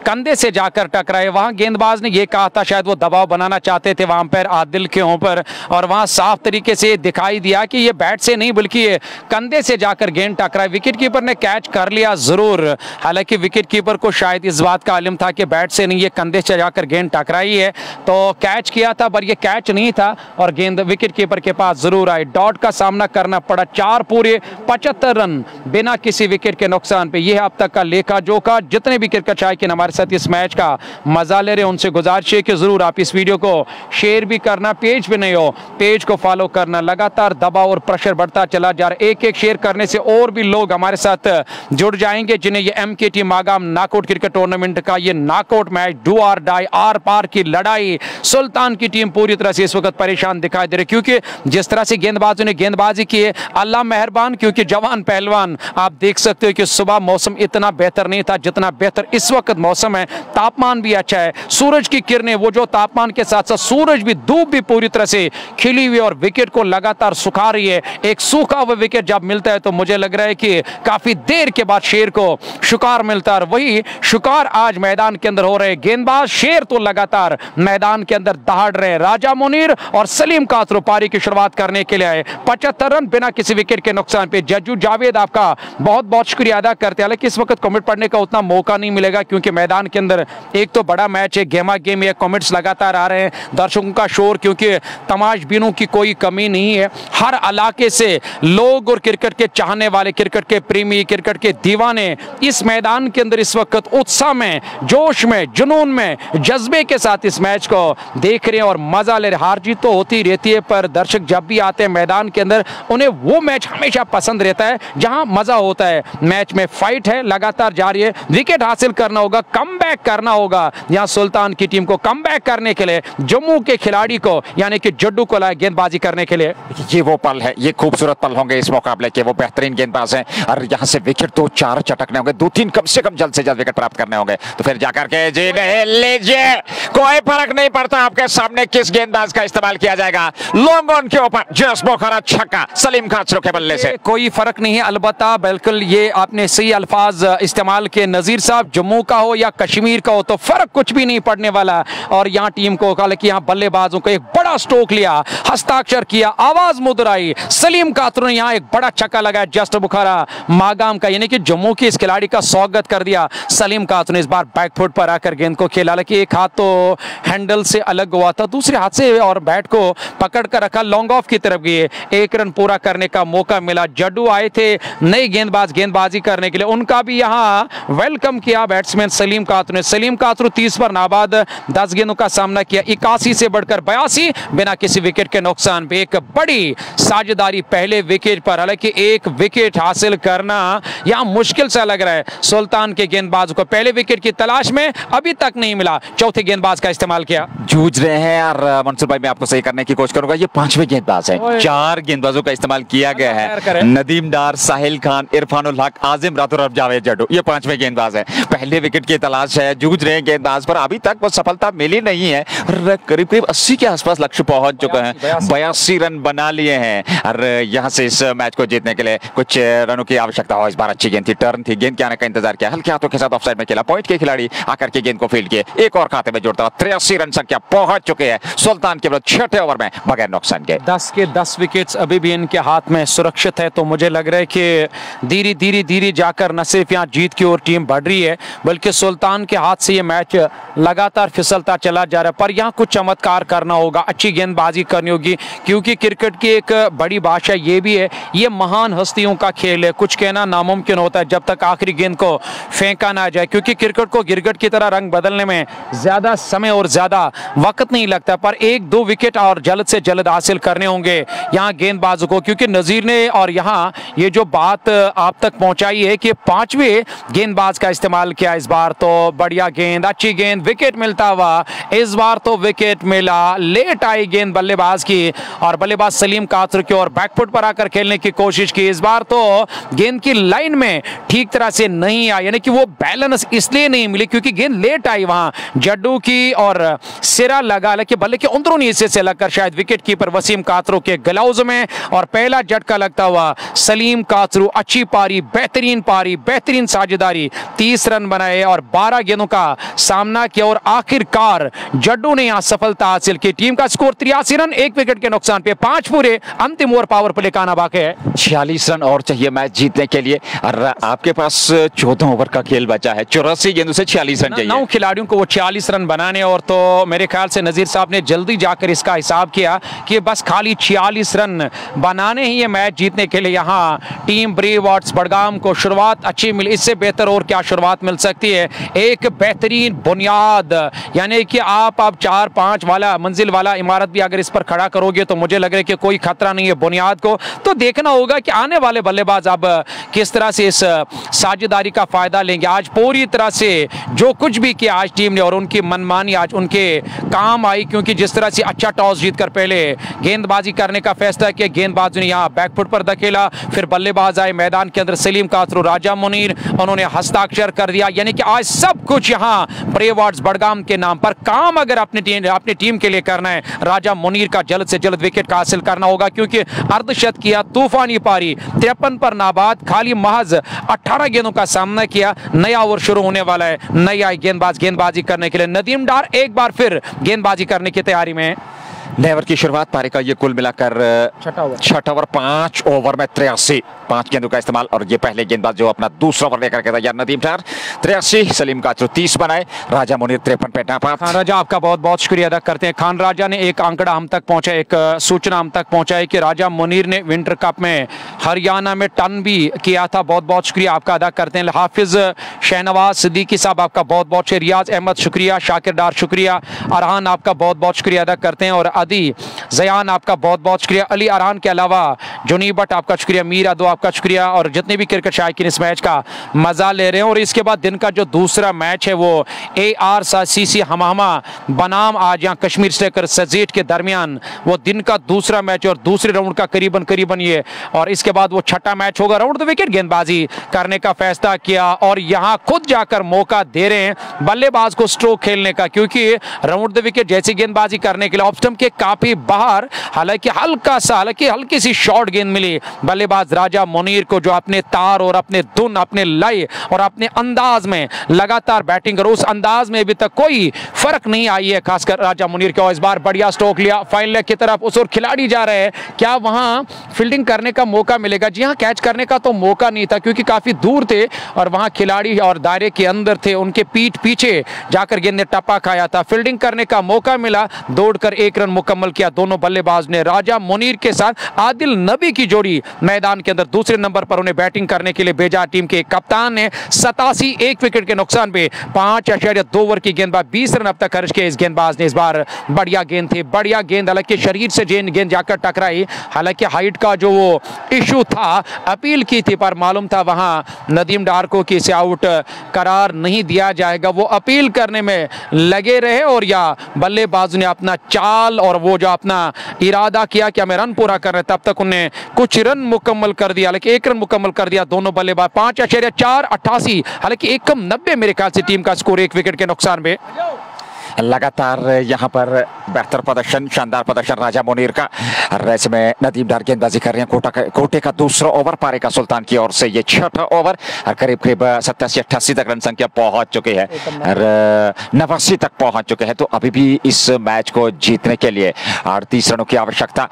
कंधे से जाकर टकराए, वहां गेंदबाज ने ये कहा था शायद वो दबाव बनाना चाहते थे वहां पर आदिल के ऊपर, और वहां साफ तरीके से दिखाई दिया कि ये बैट से नहीं बल्कि ये कंधे से जाकर गेंद टकराए। विकेट कीपर ने कैच कर लिया जरूर, हालांकि विकेट कीपर को शायद इस बात का इल्म था कि बैट से नहीं, ये कंधे से जाकर गेंद टकराई है, तो कैच किया था, पर ये कैच नहीं था और गेंद विकेट कीपर के पास जरूर आई। डॉट का सामना करना पड़ा, 4 पूरे 75 रन बिना किसी विकेट के नुकसान पे। यह अब तक का लेखा जोखा। जितने भी क्रिकेट शायकीन हमारे साथ इस मैच का मजा ले रहे हैं, उनसे गुजारिश है कि जरूर आप इस वीडियो को शेयर भी करना, पेज पे नहीं हो पेज को फॉलो करना। लगातार दबाव और प्रेशर बढ़ता चला जा रहा है, एक एक शेयर करने से और भी लोग हमारे साथ जुड़ जाएंगे जिन्हें ये MKT Magam knockout cricket tournament का ये नॉकआउट मैच, डू और डाई, आर पार की लड़ाई। सुल्तान की टीम पूरी तरह से इस वक्त परेशान दिखाई दे रही, क्योंकि जिस तरह से गेंदबाजों ने गेंदबाजी की है, अल्लाह मेहरबान, क्योंकि जवान पहलवान आप देख सकते हो कि सुबह मौसम इतना बेहतर नहीं था जितना बेहतर इस वक्त मौसम है। तापमान भी अच्छा है, सूरज की किरणें वो जो तापमान के साथ साथ सूरज भी, धूप भी पूरी तरह से खिली हुई और विकेट को लगातार सुखा रही है। एक सूखा हुआ विकेट जब मिलता है तो मुझे लग रहा है कि काफी देर के बाद शेर को शिकार मिलता है, और वही शिकार आज मैदान के अंदर हो रहे। गेंदबाज शेर तो लगातार मैदान के अंदर दहाड़ रहे। राजा मुनीर और सलीम कासरू पारी की शुरुआत करने के लिए आए, 75 रन बिना किसी विकेट के नुकसान पे। जज्जू जावेद आपका बहुत बहुत शुक्रिया अदा करते हैं। हालांकि इस वक्त कमेंट पढ़ने का उतना मौका नहीं मिलेगा, क्योंकि मैदान के अंदर एक तो बड़ा मैच है, गेमा गेम है, कमेंट्स लगातार आ रहे हैं, दर्शकों का शोर, क्योंकि तमाशबीनों की कोई कमी नहीं है। हर इलाके से लोग और क्रिकेट के चाहने वाले, क्रिकेट के प्रेमी, क्रिकेट के दीवाने इस मैदान के अंदर इस वक्त उत्साह में, जोश में, जुनून में, जज्बे के साथ इस मैच को देख रहे हैं और मजा ले रहे। हार जीत तो होती रहती है, पर दर्शक जब भी आते हैं मैदान के अंदर उन्हें वो मैच हमेशा पसंद रहता है जहां मजा होता है। मैच में फाइट है, लगातार जारी है, विकेट हासिल करना होगा, कमबैक करना होगा। यहां सुल्तान की टीम को कमबैक करने के लिए जम्मू के खिलाड़ी को यानी कि जड्डू को लाए गेंदबाजी करने के लिए। ये वो पल है, ये खूबसूरत पल होंगे इस मुकाबले के। वो बेहतरीन गेंदबाज हैं और यहां से विकेट 2-4 चटकने होंगे, 2-3 कम से कम जल्द से जल्द विकेट प्राप्त करने होंगे, तो फिर जाकर के जी नहीं लीजिए, कोई फर्क नहीं पड़ता आपके सामने किस गेंदबाज का इस्तेमाल किया जाएगा। लॉन्ग ऑन के ऊपर जस्ट बुखारा छक्का सलीम कासरू के बल्ले से, कोई फर्क नहीं है। अलबत्ता बिल्कुल ये आपने सही अल्फाज इस्तेमाल किए नजीर साहब, जम्मू का हो या कश्मीर का हो तो फर्क कुछ भी नहीं पड़ने वाला। और यहाँ टीम को हालांकि यहाँ बल्लेबाजों को एक बड़ा स्ट्रोक लिया, हस्ताक्षर किया, आवाज मुद्राई, सलीम कासरू ने यहाँ एक बड़ा छक्का लगाया जस्ट बुखारा मागाम का, यानी कि जम्मू के इस खिलाड़ी का स्वागत कर दिया सलीम कासरू ने। इस बार बैकफुट पर आकर गेंद को खेला, हालांकि एक हाथ तो हैंडल से अलग हुआ था, दूसरे हाथ से और बैट को पकड़ कर रखा, लॉन्ग ऑफ की तरफ गए। 1 रन पूरा करने का मौका मिला। जड्डू आए थे नए गेंदबाज गेंदबाजी करने के लिए, उनका भी यहाँ वेलकम किया बैट्समैन सलीम कासरू ने। सलीम कासरू 30 पर नाबाद 10 गेंदों का सामना किया, 81 से बढ़कर 82 बिना किसी विकेट के नुकसान पे। एक बड़ी साझेदारी पहले विकेट पर, हालांकि एक विकेट हासिल करना यहाँ मुश्किल सा लग रहा है सुल्तान के गेंदबाजों को। पहले विकेट की तलाश में अभी तक नहीं मिला। चौथे गेंदबाज गेंदबाज का इस्तेमाल किया। जूझ रहे हैं और मंसूर भाई मैं आपको सही करने की कोशिश करूंगा, ये 5वें गेंदबाज है। 4 गेंदबाजों का इस्तेमाल किया गया है। नदीम डार, साहिल खान, इरफानुल हक, आजिम रातुर और जावेद जड्डू, ये 5वें गेंदबाज है। पहले विकेट की तलाश है, जूझ रहे हैं गेंदबाज पर, अभी तक वो सफलता मिली नहीं है। करीब करीब 80 के आसपास लक्ष्य पहुंच चुके हैं, 82 रन बना लिए हैं और यहाँ से इस मैच को जीतने के लिए कुछ रनों की आवश्यकता हो। इस बार अच्छी गेंद थी, टर्न थी, गेंद के आने का इंतजार किया, हल्के हाथों के साथ ऑफसाइड में खेला, पॉइंट के खिलाड़ी आकर के गेंद को फील्ड किए, एक और खाते में जोड़ता 83 रन संख्या पहुंच चुके हैं सुल्तान के विरुद्ध 6ठे ओवर में बगैर नुकसान के। 10 के 10 विकेट्स अभी भी इनके हाथ में सुरक्षित है, तो मुझे लग रहा है कि धीरे जाकर न सिर्फ यहाँ जीत की ओर टीम बढ़ रही है बल्कि सुल्तान के हाथ से ये मैच लगातार फिसलता चला जा रहा है। पर यहाँ कुछ चमत्कार करना होगा, अच्छी गेंदबाजी करनी होगी, क्योंकि क्रिकेट की एक बड़ी भाषा ये भी है, ये महान हस्तियों का खेल है, कुछ कहना नामुमकिन होता है जब तक आखिरी गेंद को फेंका ना जाए, क्योंकि क्रिकेट को गिरगिट की तरह रंग बदलने में ज्यादा समय और ज्यादा वक्त नहीं लगता। पर 1-2 विकेट और जल्द से जल्द हासिल करने होंगे यहाँ गेंदबाजों को, क्योंकि नजीर ने और यहाँ ये जो बात आप तक पहुंचाई है कि 5वें गेंदबाज का इस्तेमाल किया इस बार, तो बढ़िया गेंद, अच्छी गेंद, विकेट मिलता हुआ इस बार तो विकेट मिला। लेट आई गेंद बल्लेबाज की और बल्लेबाज सलीम कासरू की और बैकफुट पर आकर खेलने की कोशिश की, इस बार तो गेंद की लाइन में ठीक तरह से नहीं आई, यानी कि वो बैलेंस इसलिए नहीं मिली क्योंकि गेंद लेट आई वहां जड्डू की और सिरा लगा, लेकिन बल्ले के अंदरूनी हिस्से से लगकर शायद विकेट कीपर वसीम कासरू के ग्लव्स में, और पहला झटका लगता हुआ सलीम कासरू, अच्छी पारी, बेहतरीन साझेदारी, 30 रन बनाए और 12 गेंदों का सामना किया और आखिरकार जड्डू ने यहां सफलता हासिल की। टीम का स्कोर 83 रन, 1 विकेट के नुकसान पे 5 पूरे, अंतिम ओवर पावर प्ले का आना बाकी है। 46 रन और चाहिए मैच जीतने के लिए और आपके पास 14 ओवर का खेल बचा है, 84 गेंदों से 46 रन चाहिए। 9 खिलाड़ियों को वो 46 रन बनाने, और तो मेरे ख्याल से नजीर साहब ने जल्दी जाकर इसका हिसाब किया कि बस खाली 46 रन बनाने ही ये मैच जीतने के लिए यहाँ टीम ब्रेवॉर्ड्स बडगाम को शुरुआत अच्छी मिली, इससे बेहतर और क्या शुरुआत मिल सकती है। एक बेहतरीन बुनियाद, यानी कि आप अब 4-5 वाला मंजिल वाला इमारत भी अगर इस पर खड़ा करोगे तो मुझे लग रहा है कि कोई खतरा नहीं है बुनियाद को। तो देखना होगा कि आने वाले बल्लेबाज अब किस तरह से इस साझेदारी का फायदा लेंगे। आज पूरी तरह से जो कुछ भी किया आज टीम ने और उनकी मनमानी आज उनके काम आई, क्योंकि जिस तरह से अच्छा टॉस जीतकर पहले गेंदबाजी करने का फैसला किया, गेंदबाज ने यहाँ बैकफुट पर धकेला, फिर बल्लेबाज आए मैदान के अंदर, सलीम कासरू, राजा मुनीर, उन्होंने हस्ताक्षर कर दिया, यानी कि आज सब कुछ यहाँ ब्रेवॉर्ड्स बडगाम के नाम पर काम अगर अपनी टीम के लिए करना है, राजा मुनीर का जल्द से जल्द विकेट का हासिल करना होगा, क्योंकि अर्धशत किया, तूफानी पारी, 53 पर नाबाद, खाली महज 18 गेंदों का सामना किया। नया ओवर शुरू होने वाला है, नया गेंदबाजी करने के लिए नदीम डार एक बार फिर गेंदबाजी करने की तैयारी में। नए ओवर की शुरुआत, पारी का ये कुल मिलाकर छठा ओवर, 5 ओवर में 83, 5 गेंदों का इस्तेमाल और ये पहले गेंदबाज जो अपना दूसरा ओवर लेकर के तैयार, नदीम डार 83, सलीम कासरू 30 बनाए, राजा मुनीर 53 पे नापास। खान राजा आपका बहुत बहुत शुक्रिया अदा करते हैं। खान राजा ने एक आंकड़ा हम तक पहुंचा, एक सूचना हम तक पहुंचाई कि राजा मुनीर ने विंटर कप में हरियाणा में टर्न भी किया था। बहुत बहुत शुक्रिया आपका अदा करते हैं। हाफिज शहनवाज सिद्दीकी साहब आपका बहुत बहुत शुक्रिया, रियाज अहमद शुक्रिया, शाकिर डार शुक्रिया, अरहान आपका बहुत बहुत शुक्रिया अदा करते हैं, और अदी जयान आपका बहुत बहुत शुक्रिया, अली अरहान के अलावा जुनी भट्ट आपका शुक्रिया, मीर अदो आपका शुक्रिया, और जितने भी क्रिकेट शायकीन इस मैच का मजा ले रहे हैं। और इसके बाद दिन का जो दूसरा मैच है वो ARCC हमामा बनाम आज यहाँ कश्मीर से लेकर सजेट के दरमियान वो दिन का दूसरा मैच और दूसरे राउंड का करीबन ये, और इसके बाद वो छठा मैच होगा। राउंड द विकेट गेंदबाजी करने का फैसला किया और यहाँ खुद जाकर मौका दे रहे हैं बल्लेबाज को स्ट्रोक खेलने का, क्योंकि राउंड द विकेट जैसी गेंदबाजी करने के लिए ऑफ स्टंप के काफी बाहर, हालांकि हल्की सी शॉर्ट गेंद मिली बल्लेबाज राजा मुनीर को, जो अपने तार और अपने धुन, अपने लय और अपने अंदाज में लगातार बैटिंग कर, उस अंदाज में अभी तक कोई फर्क नहीं आई है, खासकर राजा मुनीर को। इस बार बढ़िया स्ट्रोक लिया फाइन लेग की तरफ, उस और खिलाड़ी जा रहे हैं, क्या वहां फील्डिंग करने का मौका मिलेगा? जी हां, कैच करने का तो मौका नहीं था क्योंकि काफी दूर थे और वहां खिलाड़ी और दायरे के अंदर थे, उनके पीठ पीछे जाकर गेंद ने टप्पा खाया था। फील्डिंग करने का मौका मिला, दौड़कर 1 रन मुकम्मल किया दोनों बल्लेबाज ने। राजा मुनीर के साथ आदिल नबी की जोड़ी मैदान के अंदर दूसरे नंबर पर उन्हें बैटिंग करने के लिए भेजा। टीम के कप्तान ने 87 एक विकेट के नुकसान पे 5.2 ओवर की गेंदबाज 20 रन अब तक खर्च किए। इस गेंदबाज ने इस बार बढ़िया गेंद थी, बढ़िया गेंद, हालांकि शरीर से गेंद जाकर टकराई। हालांकि हाइट का जो वो इशू था, अपील की थी पर मालूम था वहां नदीम डार को कि इसे आउट करार नहीं दिया जाएगा। वो अपील करने में लगे रहे और या बल्लेबाज ने अपना चाल और वो जो अपना इरादा किया कि हमें रन पूरा कर रहे, तब तक उन्हें कुछ रन मुकम्मल कर दिया। हालांकि 1 रन मुकम्मल कर दिया दोनों बल्लेबाज। 5.488, हालांकि 1.90 मेरे ख्याल से टीम का स्कोर 1 विकेट के नुकसान में। लगातार यहां पर बेहतर प्रदर्शन, शानदार प्रदर्शन राजा मुनीर का। रेस में नदीम डार गेंदबाजी कर रहे हैं। कोटे का दूसरा ओवर, पारी का सुल्तान की ओर से ये छठा ओवर। करीब करीब 87-88 तक रन संख्या पहुंच चुके हैं और 89 तक पहुंच चुके हैं। तो अभी भी इस मैच को जीतने के लिए 38 रनों की आवश्यकता,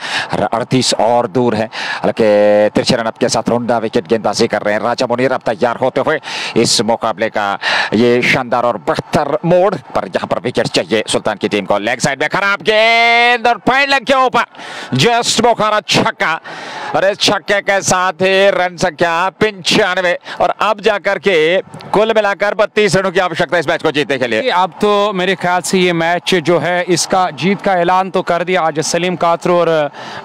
38 और दूर है। हालांकि 13 रन के साथ रुंडा विकेट गेंदबाजी कर रहे हैं राजा मुनीर। अब तैयार होते हुए इस मुकाबले का ये शानदार और बेहतर मोड़ पर यहाँ पर विकेट चाहिए सुल्तान की टीम को। लेग साइड में खराब गेंद और पैर लग के ऊपर जस्ट बोखारा छक्का, और इस छक्के के साथ ही रन संख्या 95 और अब जाकर के कुल मिलाकर 32 रनों की आवश्यकता इस मैच को जीतने के लिए। अब तो मेरे ख्याल से ये मैच जो है इसका जीत का ऐलान तो कर दिया आज सलीम कातरो और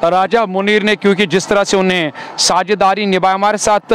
राजा मुनीर ने, क्योंकि जिस तरह से उन्हें साझेदारी निभाया। हमारे साथ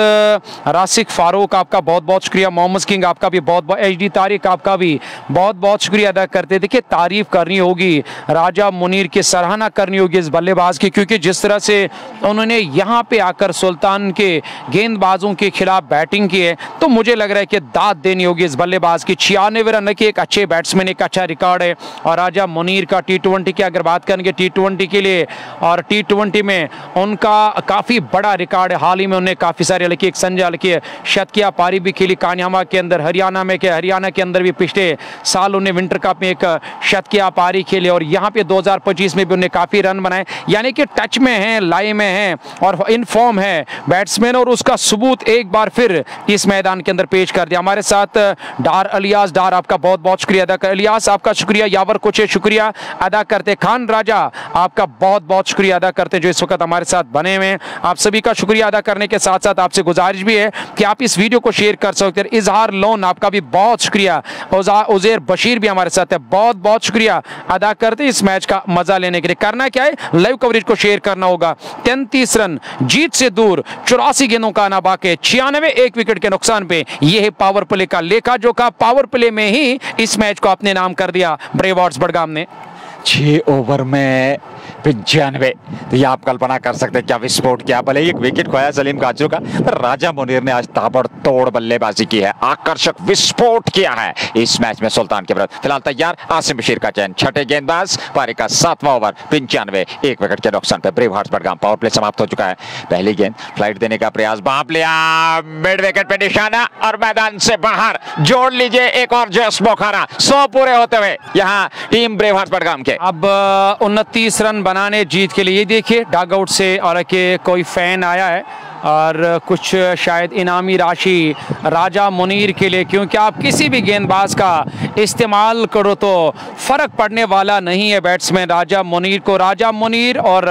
रासिक फारूक आपका बहुत बहुत शुक्रिया, मोहम्मद किंग आपका भी बहुत बहुत, HD तारिक आपका भी बहुत बहुत शुक्रिया अदा करते। देखिए तारीफ करनी होगी राजा मुनीर की, सराहना करनी होगी इस बल्लेबाज की, क्योंकि जिस तरह से उन्होंने यहाँ पे आकर सुल्तान के गेंदबाजों के खिलाफ बैटिंग की है, तो मुझे लग रहा है कि दाद देनी होगी इस बल्लेबाज की। 96 रन की एक अच्छे बैट्समैन, एक अच्छा रिकॉर्ड है। और राजा मुनीर का T20 की अगर बात करेंगे, T20 के लिए और T20 में उनका काफ़ी बड़ा रिकॉर्ड है। हाल ही में उन्हें काफ़ी सारे हल्की एक संजय हल्की शतकीय पारी भी खेली कान्यामा के अंदर, हरियाणा के अंदर भी पिछले साल उन्हें विंटर कप में एक शतकीय पारी खेले और यहाँ पे 2025 में भी उन्हें काफ़ी रन बनाए। यानी कि टच में हैं, लाइव में हैं और इन फॉर्म है बैट्समैन, और उसका सबूत एक बार फिर इस मैदान के अंदर पेश कर दिया। हमारे साथ डार इलियास डार आपका बहुत बहुत शुक्रिया अदा कर, इलियास आपका शुक्रिया, यावर कुछ शुक्रिया अदा करते, खान राजा आपका बहुत बहुत शुक्रिया अदा करते जो इस वक्त हमारे साथ बने हुए हैं। आप सभी का शुक्रिया अदा करने के साथ साथ आपसे गुजारिश भी है कि आप इस वीडियो को शेयर कर सकते हैं। इजहार लोन आपका भी बहुत शुक्रिया, उजैर बशीर भी हमारे साथ है, बहुत बहुत शुक्रिया अदा करते इस मैच का मजा लेने के लिए। करना क्या है, लाइव कवरेज को शेयर करना होगा। 33 रन जीत से दूर, 84 गेंदों का आना बाकी, 96 एक विकेट के नुकसान पे। यह है पावर प्ले का लेखा जोखा। पावर प्ले में ही इस मैच को अपने नाम कर दिया ब्रेवॉर्ड्स बडगाम ने। 6 ओवर में 95, तो ये आप कल्पना कर सकते हैं क्या विस्फोट, क्या भले एक विकेट खोया सलीम काचरू का, पर राजा मुनीर ने आज ताबड़तोड़ बल्लेबाजी की है, आकर्षक विस्फोट किया है इस मैच में सुल्तान के विरुद्ध। फिलहाल तैयार आसिम बशीर का चयन, छठे गेंदबाज, पारी का 7वां ओवर, 95 एक विकेट के नुकसान पे ब्रेवहार्ट्स बडगाम। पावर प्ले समाप्त हो चुका है। पहली गेंद फ्लाइट देने का प्रयास, बाप लिया, मिड विकेट पे निशाना और मैदान से बाहर। जोड़ लीजिए एक और जस बोखारा, 100 पूरे होते हुए यहाँ टीम ब्रेवहार्ट्स बडगाम के अब 29 रन बनाने जीत के लिए। ये देखिए डग आउट से और के कोई फैन आया है और कुछ शायद इनामी राशि राजा मुनीर के लिए, क्योंकि आप किसी भी गेंदबाज का इस्तेमाल करो तो फ़र्क पड़ने वाला नहीं है बैट्समैन राजा मुनीर को। राजा मुनीर और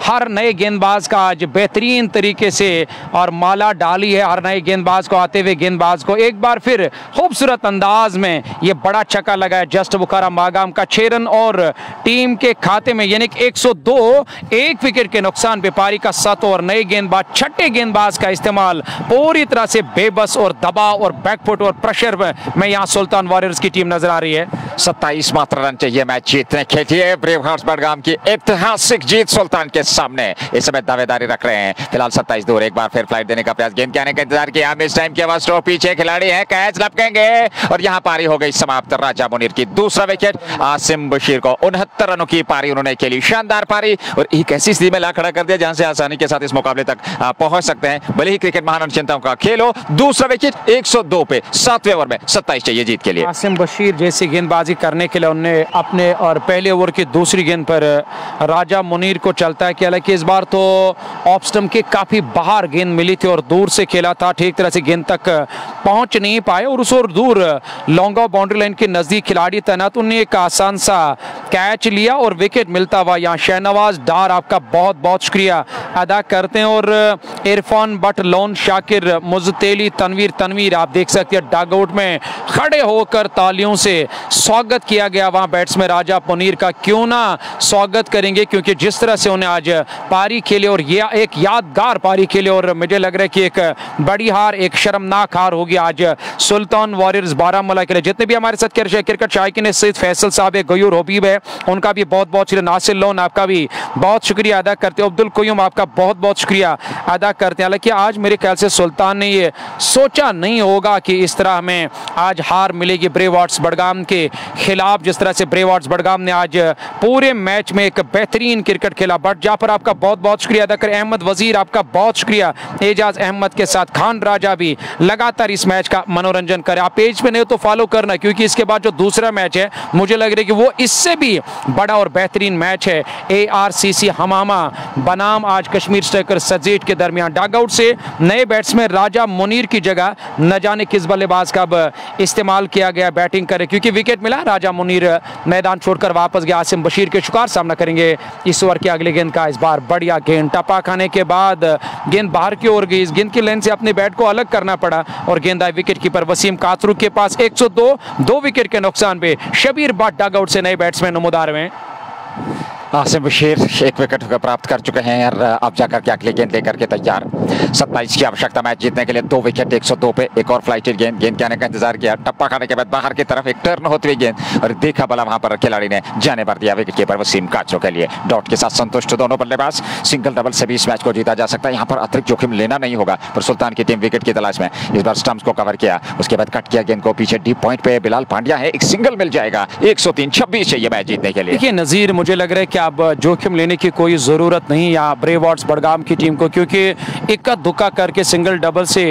हर नए गेंदबाज का आज बेहतरीन तरीके से और माला डाली है हर नए गेंदबाज को, आते हुए गेंदबाज को एक बार फिर खूबसूरत अंदाज में ये बड़ा छक्का लगाया जस्ट बुखारा मागाम का। 6 रन और टीम के खाते में, यानी कि 102 एक विकेट के नुकसान पे। पारी का 7 और नए गेंदबाज, छठे गेंदबाज का इस्तेमाल पूरी तरह से बेबस और दबाव और बैकफुट और प्रेशर में यहाँ सुल्तान वॉरियर्स की टीम नजर आ रही है। 27 मात्र रन चाहिए मैच जीतने के लिए। ब्रेवहार्ट्स बडगाम की ऐतिहासिक जीत सुल्तान के सामने इस समय दावेदारी रख रहे हैं। फिलहाल 27 दूर, एक बार फिर फ्लाइट देने का प्रयास, गेंद के आने का इंतजार किया, मिस टाइम की आवाज, स्ट्रोक पीछे खिलाड़ी है, कैच लपकेंगे और यहाँ पारी हो गई समाप्त। राजा मुनीर की दूसरा विकेट, आसिम बशीर को 69 रनों की पारी उन्होंने खेली, शानदार पारी और एक ऐसी स्थिति में ला खड़ा कर दिया जहां से आसानी के साथ इस मुकाबले तक पहुंच सकते हैं। भले ही क्रिकेट महान चिंताओं का खेल हो। दूसरा विकेट 102 पे 7वें ओवर में 27 चाहिए जीत के लिए। आसिम बशीर जैसे गेंदबाज गेंदबाजी करने के लिए उन्हें अपने और पहले ओवर की दूसरी गेंद पर राजा मुनीर को चलता है कि हालांकि इस बार तो ऑफ स्टंप के काफ़ी बाहर गेंद मिली थी और दूर से खेला था, ठीक तरह से गेंद तक पहुंच नहीं पाए और उस ओर दूर लॉन्ग ऑफ बाउंड्री लाइन के नज़दीक खिलाड़ी तैनात, उन्हें एक आसान सा कैच लिया और विकेट मिलता हुआ यहाँ शहनवाज डार आपका बहुत बहुत शुक्रिया अदा करते हैं। और इरफान बट, लोन शाकिर, मुजतेली, तनवीर आप देख सकते हैं डगआउट में खड़े होकर तालियों से स्वागत किया गया वहां बैट्समैन राजा मुनीर का। क्यों ना स्वागत करेंगे, क्योंकि जिस तरह से उन्हें आज पारी खेले और ये एक यादगार पारी खेले और मुझे लग रहा है कि एक बड़ी हार, एक शर्मनाक हार होगी आज सुल्तान वॉरियर्स बारामूला के लिए। जितने भी हमारे साथ क्रिकेट शायकीन, सईद फैसल साहब है, गयूर हबीब है, उनका भी बहुत बहुत शुक्रिया, नासिर लोन आपका भी बहुत शुक्रिया अदा करते हैं, अब्दुल कोयूम आपका बहुत बहुत शुक्रिया अदा करते हैं। हालांकि आज मेरे ख्याल से सुल्तान ने ये सोचा नहीं होगा कि इस तरह हमें आज हार मिलेगी ब्रेव हार्ट्स बडगाम के खिलाफ। जिस तरह से ब्रेव हार्ट्स बडगाम ने आज पूरे मैच में एक बेहतरीन क्रिकेट खेला। बट जाफर आपका बहुत बहुत शुक्रिया अदा करें, अहमद वजीर आपका बहुत शुक्रिया, एजाज अहमद के साथ खान राजा भी लगातार इस मैच का मनोरंजन करें। आप पेज पे नहीं हो तो फॉलो करना, क्योंकि इसके बाद जो दूसरा मैच है मुझे लग रहा है कि वो इससे भी बड़ा और बेहतरीन मैच है। ARCC हमामा बनाम आज कश्मीर स्ट्राइकर सजीद के दरमियान। डगआउट से नए बैट्समैन राजा मुनीर की जगह न जाने किस बल्लेबाज का इस्तेमाल किया गया बैटिंग करे, क्योंकि विकेट मिला, राजा मुनीर मैदान छोड़कर वापस गया। आसिम बशीर के शिकार सामना करेंगे इस ओवर की अगली गेंद का। इस बार बढ़िया गेंद, टपा खाने के बाद गेंद बाहर की ओर गई, इस गेंद की लेंथ से अपने बैट को अलग करना पड़ा और गेंद आई विकेट कीपर वसीम कातरू के पास। 102, 2 विकेट के नुकसान पे शबीर बट डगआउट से नए बैट्समैन नमूदार में। आसिम बशीर एक विकेट प्राप्त कर चुके हैं और अब जाकर के अगली गेंद लेकर के तैयार। 27 की आवश्यकता मैच जीतने के लिए, 2 विकेट 102 पे। एक और फ्लाइटेड गेंद के आने का इंतजार किया, टप्पा खाने के बाद बाहर की तरफ एक टर्न होती हुई गेंद और देखा भला वहां पर खिलाड़ी ने जाने भर दिया विकेट कीपर वसीम काचो के लिए। डॉट के साथ संतुष्ट दोनों बल्लेबाज, सिंगल डबल से भी इस मैच को जीता जा सकता है। यहाँ पर अतिरिक्त जोखिम लेना नहीं होगा, पर सुल्तान की टीम विकेट की तलाश में इस बार स्टंप्स को कवर किया, उसके बाद कट किया गेंद को पीछे डीप पॉइंट पे बिलाल पांड्या है, एक सिंगल मिल जाएगा। 103-26 चाहिए मैच जीतने के लिए। देखिए नजीर, मुझे लग रहा है कि अब जोखिम लेने की कोई जरूरत नहीं यहाँ ब्रेव हार्ट्स बडगाम की टीम को, क्योंकि इक्का दुक्का करके सिंगल डबल से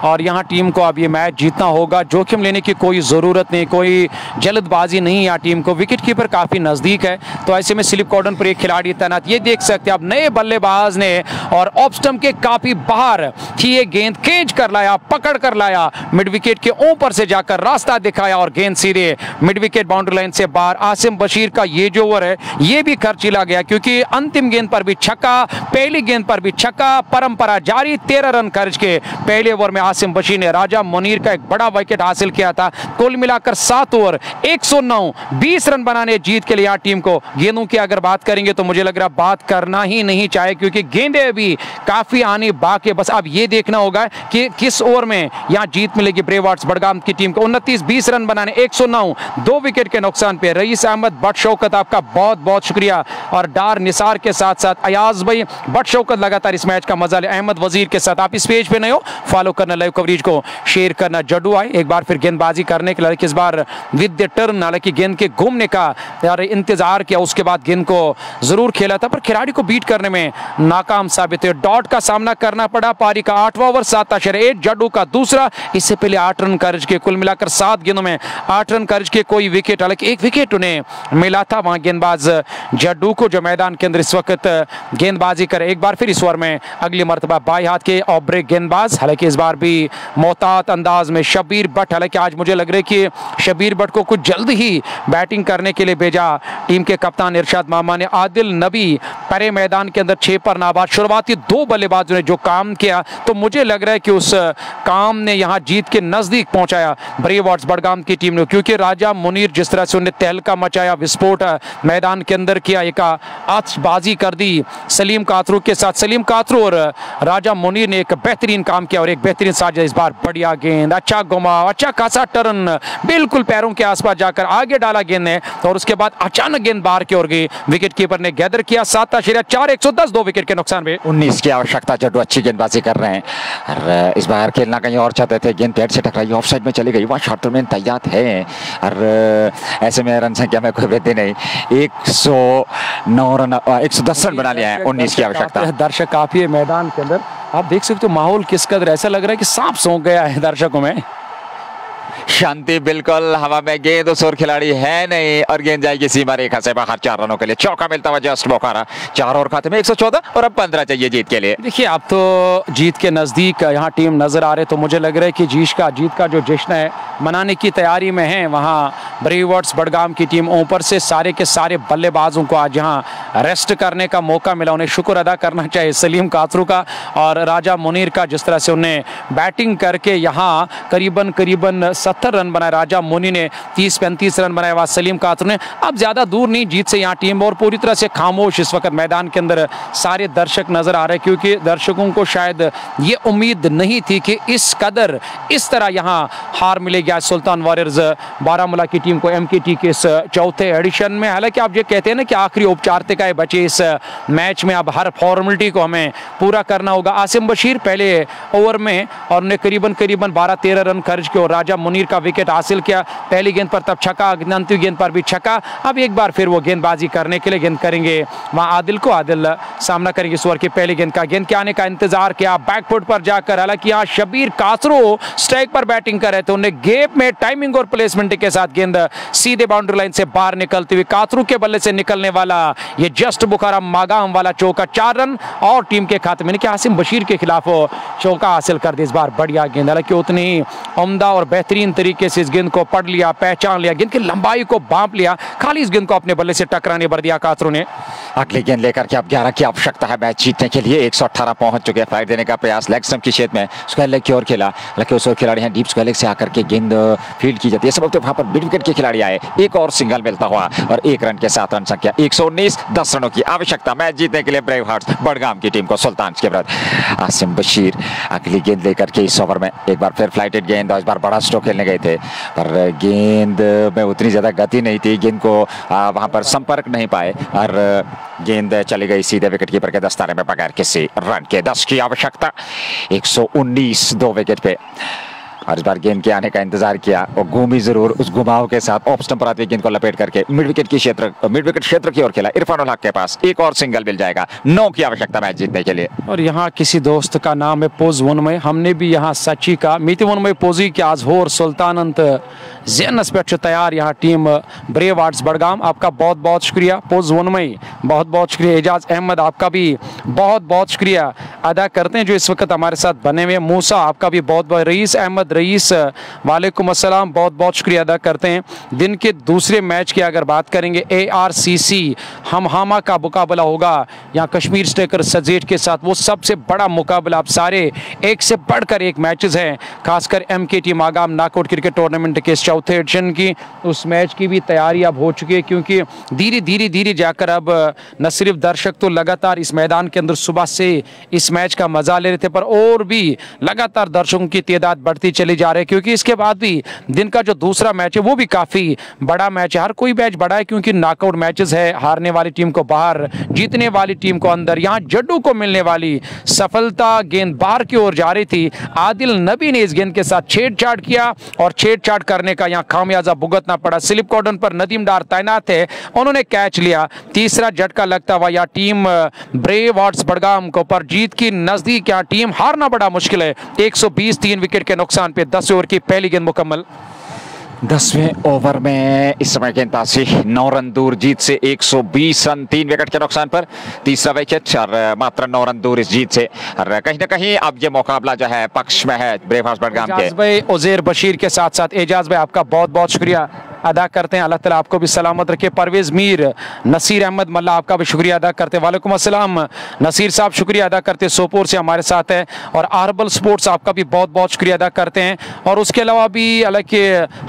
और यहाँ टीम को अब ये मैच जीतना होगा। जोखिम लेने की कोई जरूरत नहीं, कोई जल्दबाजी नहीं यहाँ टीम को। विकेट कीपर काफी नजदीक है, तो ऐसे में स्लिप कॉर्डन पर एक खिलाड़ी तैनात। ये देख सकते हैं अब नए बल्लेबाज ने और ऑफ स्टंप के काफी बाहर थी ये गेंद, खींच कर लाया, पकड़ कर लाया, मिड विकेट के ऊपर से जाकर रास्ता दिखाया और गेंद सीधे मिड विकेट बाउंड्री लाइन से बाहर। आसिम बशीर का ये जो ओवर है ये भी खर्चीला गया, क्योंकि अंतिम गेंद पर भी छक्का, पहली गेंद पर भी छक्का, परंपरा जारी। 13 रन खर्च के पहले ओवर में आसिम बशीर ने राजा मुनीर का एक बड़ा विकेट हासिल किया था। कुल मिलाकर 7 ओवर 109, 20 रन बनाने जीत के लिए यहाँ टीम को। गेंदों की अगर बात करेंगे तो मुझे लग रहा बात करना ही नहीं चाहिए, क्योंकि गेंदें भी काफी आने बाकी। बस अब ये देखना होगा कि किस ओवर में यहाँ जीत मिलेगी ब्रेव हार्ट्स बडगाम की टीम को। 29-20 रन बनाने, 109, 2 विकेट के नुकसान पे। रईस अहमद बट शौकत आपका बहुत बहुत शुक्रिया, और डार निसार के साथ साथ अयाज भाई बट शौकत लगातार इस मैच का मजा ले। अहमद वजीर के साथ आप इस पेज पे नहीं हो, फॉलो करना, लाइव कवरेज को शेयर करना। जड्डू आए एक बार फिर गेंदबाजी करने के लिए, इस बार विद द टर्न, हालांकि गेंद के घूमने का इंतजार किया, उसके बाद गेंद को जरूर खेला था पर खिलाड़ी को बीट करने में नाकाम साबित हुए। डॉट का सामना करना पड़ा। पारी का 8वां ओवर 7/8, जड्डू का दूसरा। इससे पहले 8 रन खर्च के, कुल मिलाकर 7 गेंदों में 8 रन खर्च के, कोई विकेट, हालांकि एक विकेट उन्हें मिला था वहां गेंदबाज जड्डू को, जो मैदान के अंदर इस वक्त गेंदबाजी करे। एक बार फिर इस ओवर में अगली मर्तबा बाई हाथ के ऑफ ब्रेक गेंदबाज, हालांकि इस बार भी मोहतात अंदाज में शबीर बट। हालांकि आज मुझे लग रहा है कि शबीर बट को कुछ जल्द ही बैटिंग करने के लिए भेजा टीम के कप्तान इरशाद मामा ने। आदिल नबी परे मैदान के अंदर 6 पर नाबाद। शुरुआती 2 बल्लेबाजों ने जो काम किया, तो मुझे लग रहा है कि उस काम ने यहां जीत के नजदीक पहुंचाया ब्रेव हार्ट्स बडगाम की टीम ने, क्योंकि राजा मुनीर जिस तरह से उन्हें तहलका मचाया, विस्फोट मैदान के अंदर किया, एक आतिशबाजी कर दी सलीम कातरू के साथ। सलीम कातरू और राजा मुनीर ने एक बेहतरीन काम किया और एक बेहतरीन साझा। इस बार बढ़िया गेंद, अच्छा घुमाव, अच्छा खासा टर्न, बिल्कुल पैरों के आसपास जाकर आगे डाला गेंद ने, और उसके बाद अचानक गेंद बाहर की ओर गई। विकेट कीपर ने गैदर किया। 7/4, 110, 2 विकेट के नुकसान में। 19 की आवश्यकता। जड्डू अच्छी गेंदबाजी कर रहे हैं और इस बार खेलना कहीं और चाहते थे, गेंद पैड से टकराई, ऑफ साइड में चली गई। वहाँ शॉर्टमैन तैयार है और ऐसे में रन संख्या में कोई वृद्धि नहीं। 109 रन, 110 रन बना लिया है। 19 की आवश्यकता। दर्शक काफी है मैदान के अंदर, आप देख सकते हो माहौल किस कदर, ऐसा लग रहा है कि सांप सौंप गया है दर्शकों में। शांति बिल्कुल हवा में, गेंद उस ओर खिलाड़ी है नहीं और गेंद जाएगी सीमा रेखा से बाहर। 4 रनों के लिए चौका मिलता हुआ जस्ट बोखारा। 4 ओवर खाते में 114 और अब 15 चाहिए जीत के लिए। देखिए अब तो जीत के नजदीक यहाँ टीम नजर आ रहे, तो मुझे लग रहा है कि जीत का जो जश्न है मनाने की तैयारी में है वहाँ ब्रेव वार्ड्स बडगाम की टीम। ऊपर से सारे के सारे बल्लेबाजों को आज यहाँ रेस्ट करने का मौका मिला, उन्हें शुक्र अदा करना चाहिए सलीम कातरू का और राजा मुनीर का, जिस तरह से उन्हें बैटिंग करके यहाँ करीबन 70 रन बनाए। राजा मुनीर ने 30-35 रन बनाए, वहाँ सलीम कातरू ने। अब ज़्यादा दूर नहीं जीत से यहाँ टीम, और पूरी तरह से खामोश इस वक्त मैदान के अंदर सारे दर्शक नजर आ रहे हैं, क्योंकि दर्शकों को शायद ये उम्मीद नहीं थी कि इस कदर इस तरह यहाँ हार मिलेगी आज सुल्तान वॉरियर्स बारामूला की टीम को एमकेटी के इस चौथे एडिशन में। हालांकि आप ये कहते हैं ना कि आखिरी औपचारिकताएं बची इस मैच में, अब हर फॉर्मेलिटी को हमें पूरा करना होगा। आसिम बशीर पहले ओवर में और उन्हें करीबन 12-13 रन खर्च किए और राजा मुनीर का विकेट हासिल किया पहली गेंद पर, तब छक्का, अंतिम गेंद पर भी छक्का। अब एक बार फिर वो गेंदबाजी करने के लिए गेंद करेंगे वहां आदिल को, आदिल सामना करेंगे इस ओवर की पहली गेंद का। गेंद के आने का इंतजार किया बैकफुट पर जाकर, हालांकि यहाँ शबीर कासरो स्ट्राइक पर बैटिंग कर रहे थे, उन्हें गेप में टाइमिंग और प्लेसमेंट के साथ गेंद सीधे बाउंड्री लाइन से बाहर निकलती हुई कातरू के बल्ले से निकलने वाला ये जस्ट बुखारा मागाम वाला चौका, 4 रन और टीम के खाते में। कि आसिम बशीर के खिलाफ चौका हासिल कर दिया इस बार, बढ़िया गेंद, हालांकि उतनी ही उम्दा और बेहतरीन तरीके से इस गेंद को पढ़ लिया, पहचान लिया, गेंद की लंबाई को भांप लिया, खाली इस गेंद को अपने बल्ले से टकराने भर दिया कातरू ने। अगली गेंद लेकर के अब 11 की आवश्यकता है मैच जीतने के लिए। 118 पहुंच चुके हैं, फाइट देने का प्रयास लेग स्टंप की क्षेत्र में, स्क्वायर लेग की ओर खेला, हालांकि उस ओर खिलाड़ी हैं डीप स्क्वायर लेग से आकर के गेंद फील्ड की जाती है, सब वहां पर मिड विकेट के खिलाड़ी आए, एक और सिंगल मिलता हुआ और 1 रन के साथ रन संख्या 119, 10 रनों की आवश्यकता मैच जीतने के लिए ब्रेव हार्ट्स बडगाम की टीम को सुल्तान के विरुद्ध। आसिम बशीर अगली गेंद लेकर के इस ओवर में एक बार फिर फ्लाइटेड गेंद, और इस बार बड़ा स्ट्रोक खेलने गए थे पर गेंद में उतनी ज्यादा गति नहीं थी, गेंद को वहां पर संपर्क नहीं पाए और गेंद चली गई सीधे विकेट कीपर के दस्ताने में बगैर किसी रन के। 10 की आवश्यकता, 119 2 विकेट पे। और इस बार गेंद के आने का इंतजार किया और घूमी जरूर, उस घुमाव के साथ ऑफ स्टंप पर आती गेंद को लपेट करके मिड विकेट क्षेत्र की ओर खेला, इरफान उल हक के पास एक और सिंगल मिल जाएगा। 9 की आवश्यकता मैच जीतने के लिए। और यहाँ किसी दोस्त का नाम है पोज वनमय, हमने भी यहाँ सची का मिति वनमय पोजी की आज हो और सुल्तान अंत जेनस पे तैयार यहाँ टीम ब्रेव हार्ट्स बडगाम। आपका बहुत बहुत शुक्रिया पोज वनमय, बहुत बहुत शुक्रिया। एजाज अहमद आपका भी बहुत बहुत शुक्रिया अदा करते हैं जो इस वक्त हमारे साथ बने हुए। मूसा आपका भी बहुत बहुत, रईस अहमद रईस वालेकुम अस्सलाम, बहुत बहुत शुक्रिया अदा करते हैं। दिन के दूसरे मैच की अगर बात करेंगे ARCC हमहामा का मुकाबला होगा यहाँ कश्मीर स्टेकर सजेट के साथ, वो सबसे बड़ा मुकाबला। आप सारे एक से बढ़कर एक मैचेस हैं, खासकर MKT Magam knockout cricket tournament के चौथे एडिशन की उस मैच की भी तैयारी अब हो चुकी है, क्योंकि धीरे जाकर अब न सिर्फ दर्शक तो लगातार इस मैदान के अंदर सुबह से इस मैच का मजा ले रहे थे, पर और भी लगातार दर्शकों की तादाद बढ़ती चली जा रही है, क्योंकि इसके बाद भी दिन का जो दूसरा मैच है वो भी काफी बड़ा मैच है। हर कोई मैच बड़ा है क्योंकि नॉकआउट मैचेस है, हारने वाली टीम को बाहर, जीतने वाली टीम को अंदर। यहाँ जड्डू को मिलने वाली सफलता, गेंद बाहर की ओर जा रही थी, आदिल नबी ने इस गेंद के साथ छेड़छाड़ किया और छेड़छाड़ करने का यहाँ खामियाजा भुगतना पड़ा। स्लिप कॉर्डन पर नदीम डार तैनात है, उन्होंने कैच लिया, तीसरा झटका लगता हुआ या टीम ब्रेव हार्ट्स बडगाम को पर जीत की नजदीक। यहाँ टीम हारना बड़ा मुश्किल है, 120 3 विकेट के नुकसान पे 10 ओवर की पहली गेंद मुकम्मल। 10वें ओवर में इस समय गेंदबाजी 9 रन दूर जीत से, 120 रन 3 विकेट के नुकसान पर, तीसरा विकेट और मात्र 9 रन दूर इस जीत से। और कहीं ना कहीं अब ये मुकाबला जो है पक्ष में है ब्रेव हार्ट्स बडगाम के। एजाज भाई उजैर बशीर के साथ साथ एजाज भाई आपका बहुत बहुत शुक्रिया अदा करते हैं, अल्लाह ताला आपको भी सलामत रखे। परवेज मीर, नसीर अहमद मल्ला आपका भी शुक्रिया अदा करते हैं। वालेकुम अस्सलाम नसीर साहब, शुक्रिया अदा करते हैं, सोपोर से हमारे साथ है। और आरबल स्पोर्ट्स आपका भी बहुत बहुत शुक्रिया अदा करते हैं। और उसके अलावा भी हालांकि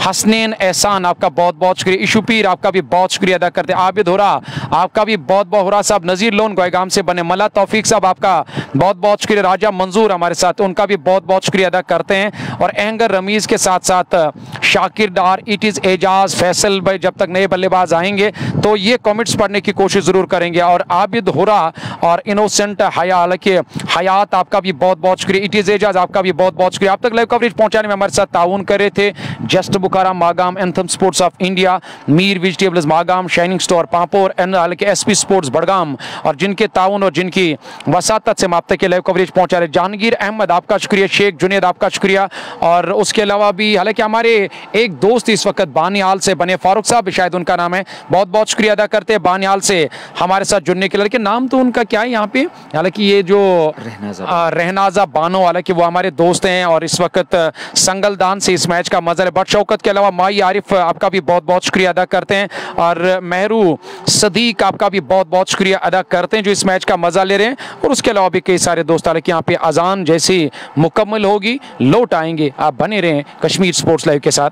हसनैन एहसान आपका बहुत बहुत शुक्रिया, इशुपीर आपका भी बहुत शुक्रिया अदा करते हैं, आबिद होरा आपका भी बहुत बहुत, होरा साहब नज़ीर लोन गोएगाम से बने, मल्ला तौफीक साहब आपका बहुत बहुत शुक्रिया, राजा मंजूर हमारे साथ, उनका भी बहुत बहुत शुक्रिया अदा करते हैं। और एंगर रमीज के साथ साथ शाकिर डार, इट इज़ एजाज बल्लेबाज फैसल भाई जब तक नए बल्लेबाज आएंगे तो ये कमेंट्स पढ़ने की कोशिश जरूर करेंगे। और आबिद हुरा और इनोसेंट हालांकि हयात आपका भी बहुत बहुत शुक्रिया, इट इज एजाज आपका भी बहुत बहुत शुक्रिया। आप तक लाइव कवरेज पहुंचाने में हमारे साथ ताउन कर रहे थे जस्ट बुखाराम Magam, anthem sports of India, Mir vegetables Magam, shining store Pampore, हालांकि एसपी स्पोर्ट्स बड़गाम, और जिनके ताउन और जिनकी वसातत से हम आप तक के लाइव कवरेज पहुंचा रहे। जहांगीर अहमद आपका शुक्रिया, शेख जुनेद आपका शुक्रिया। और उसके अलावा भी हालांकि हमारे एक दोस्त इस वक्त बानियाल से बने, फारूक साहब शायद उनका नाम है, बहुत बहुत शुक्रिया अदा करते हैं बानियाल से हमारे साथ जुड़ने के लिए। लेकिन नाम तो उनका क्या है यहाँ पे, हालांकि ये जो रहनाजा बानो, हालांकि वो हमारे दोस्त हैं और इस वक्त संगलदान से इस मैच का मजा है। बट शौकत के अलावा माई आरिफ आपका भी बहुत बहुत शुक्रिया अदा करते हैं, और मेहरू सदीक आपका भी बहुत बहुत शुक्रिया अदा करते हैं जो इस मैच का मजा ले रहे हैं। और उसके अलावा भी कई सारे दोस्त, हालांकि यहाँ पे अजान जैसी मुकम्मल होगी लौट आएंगे। आप बने रहें कश्मीर स्पोर्ट्स लाइव के साथ।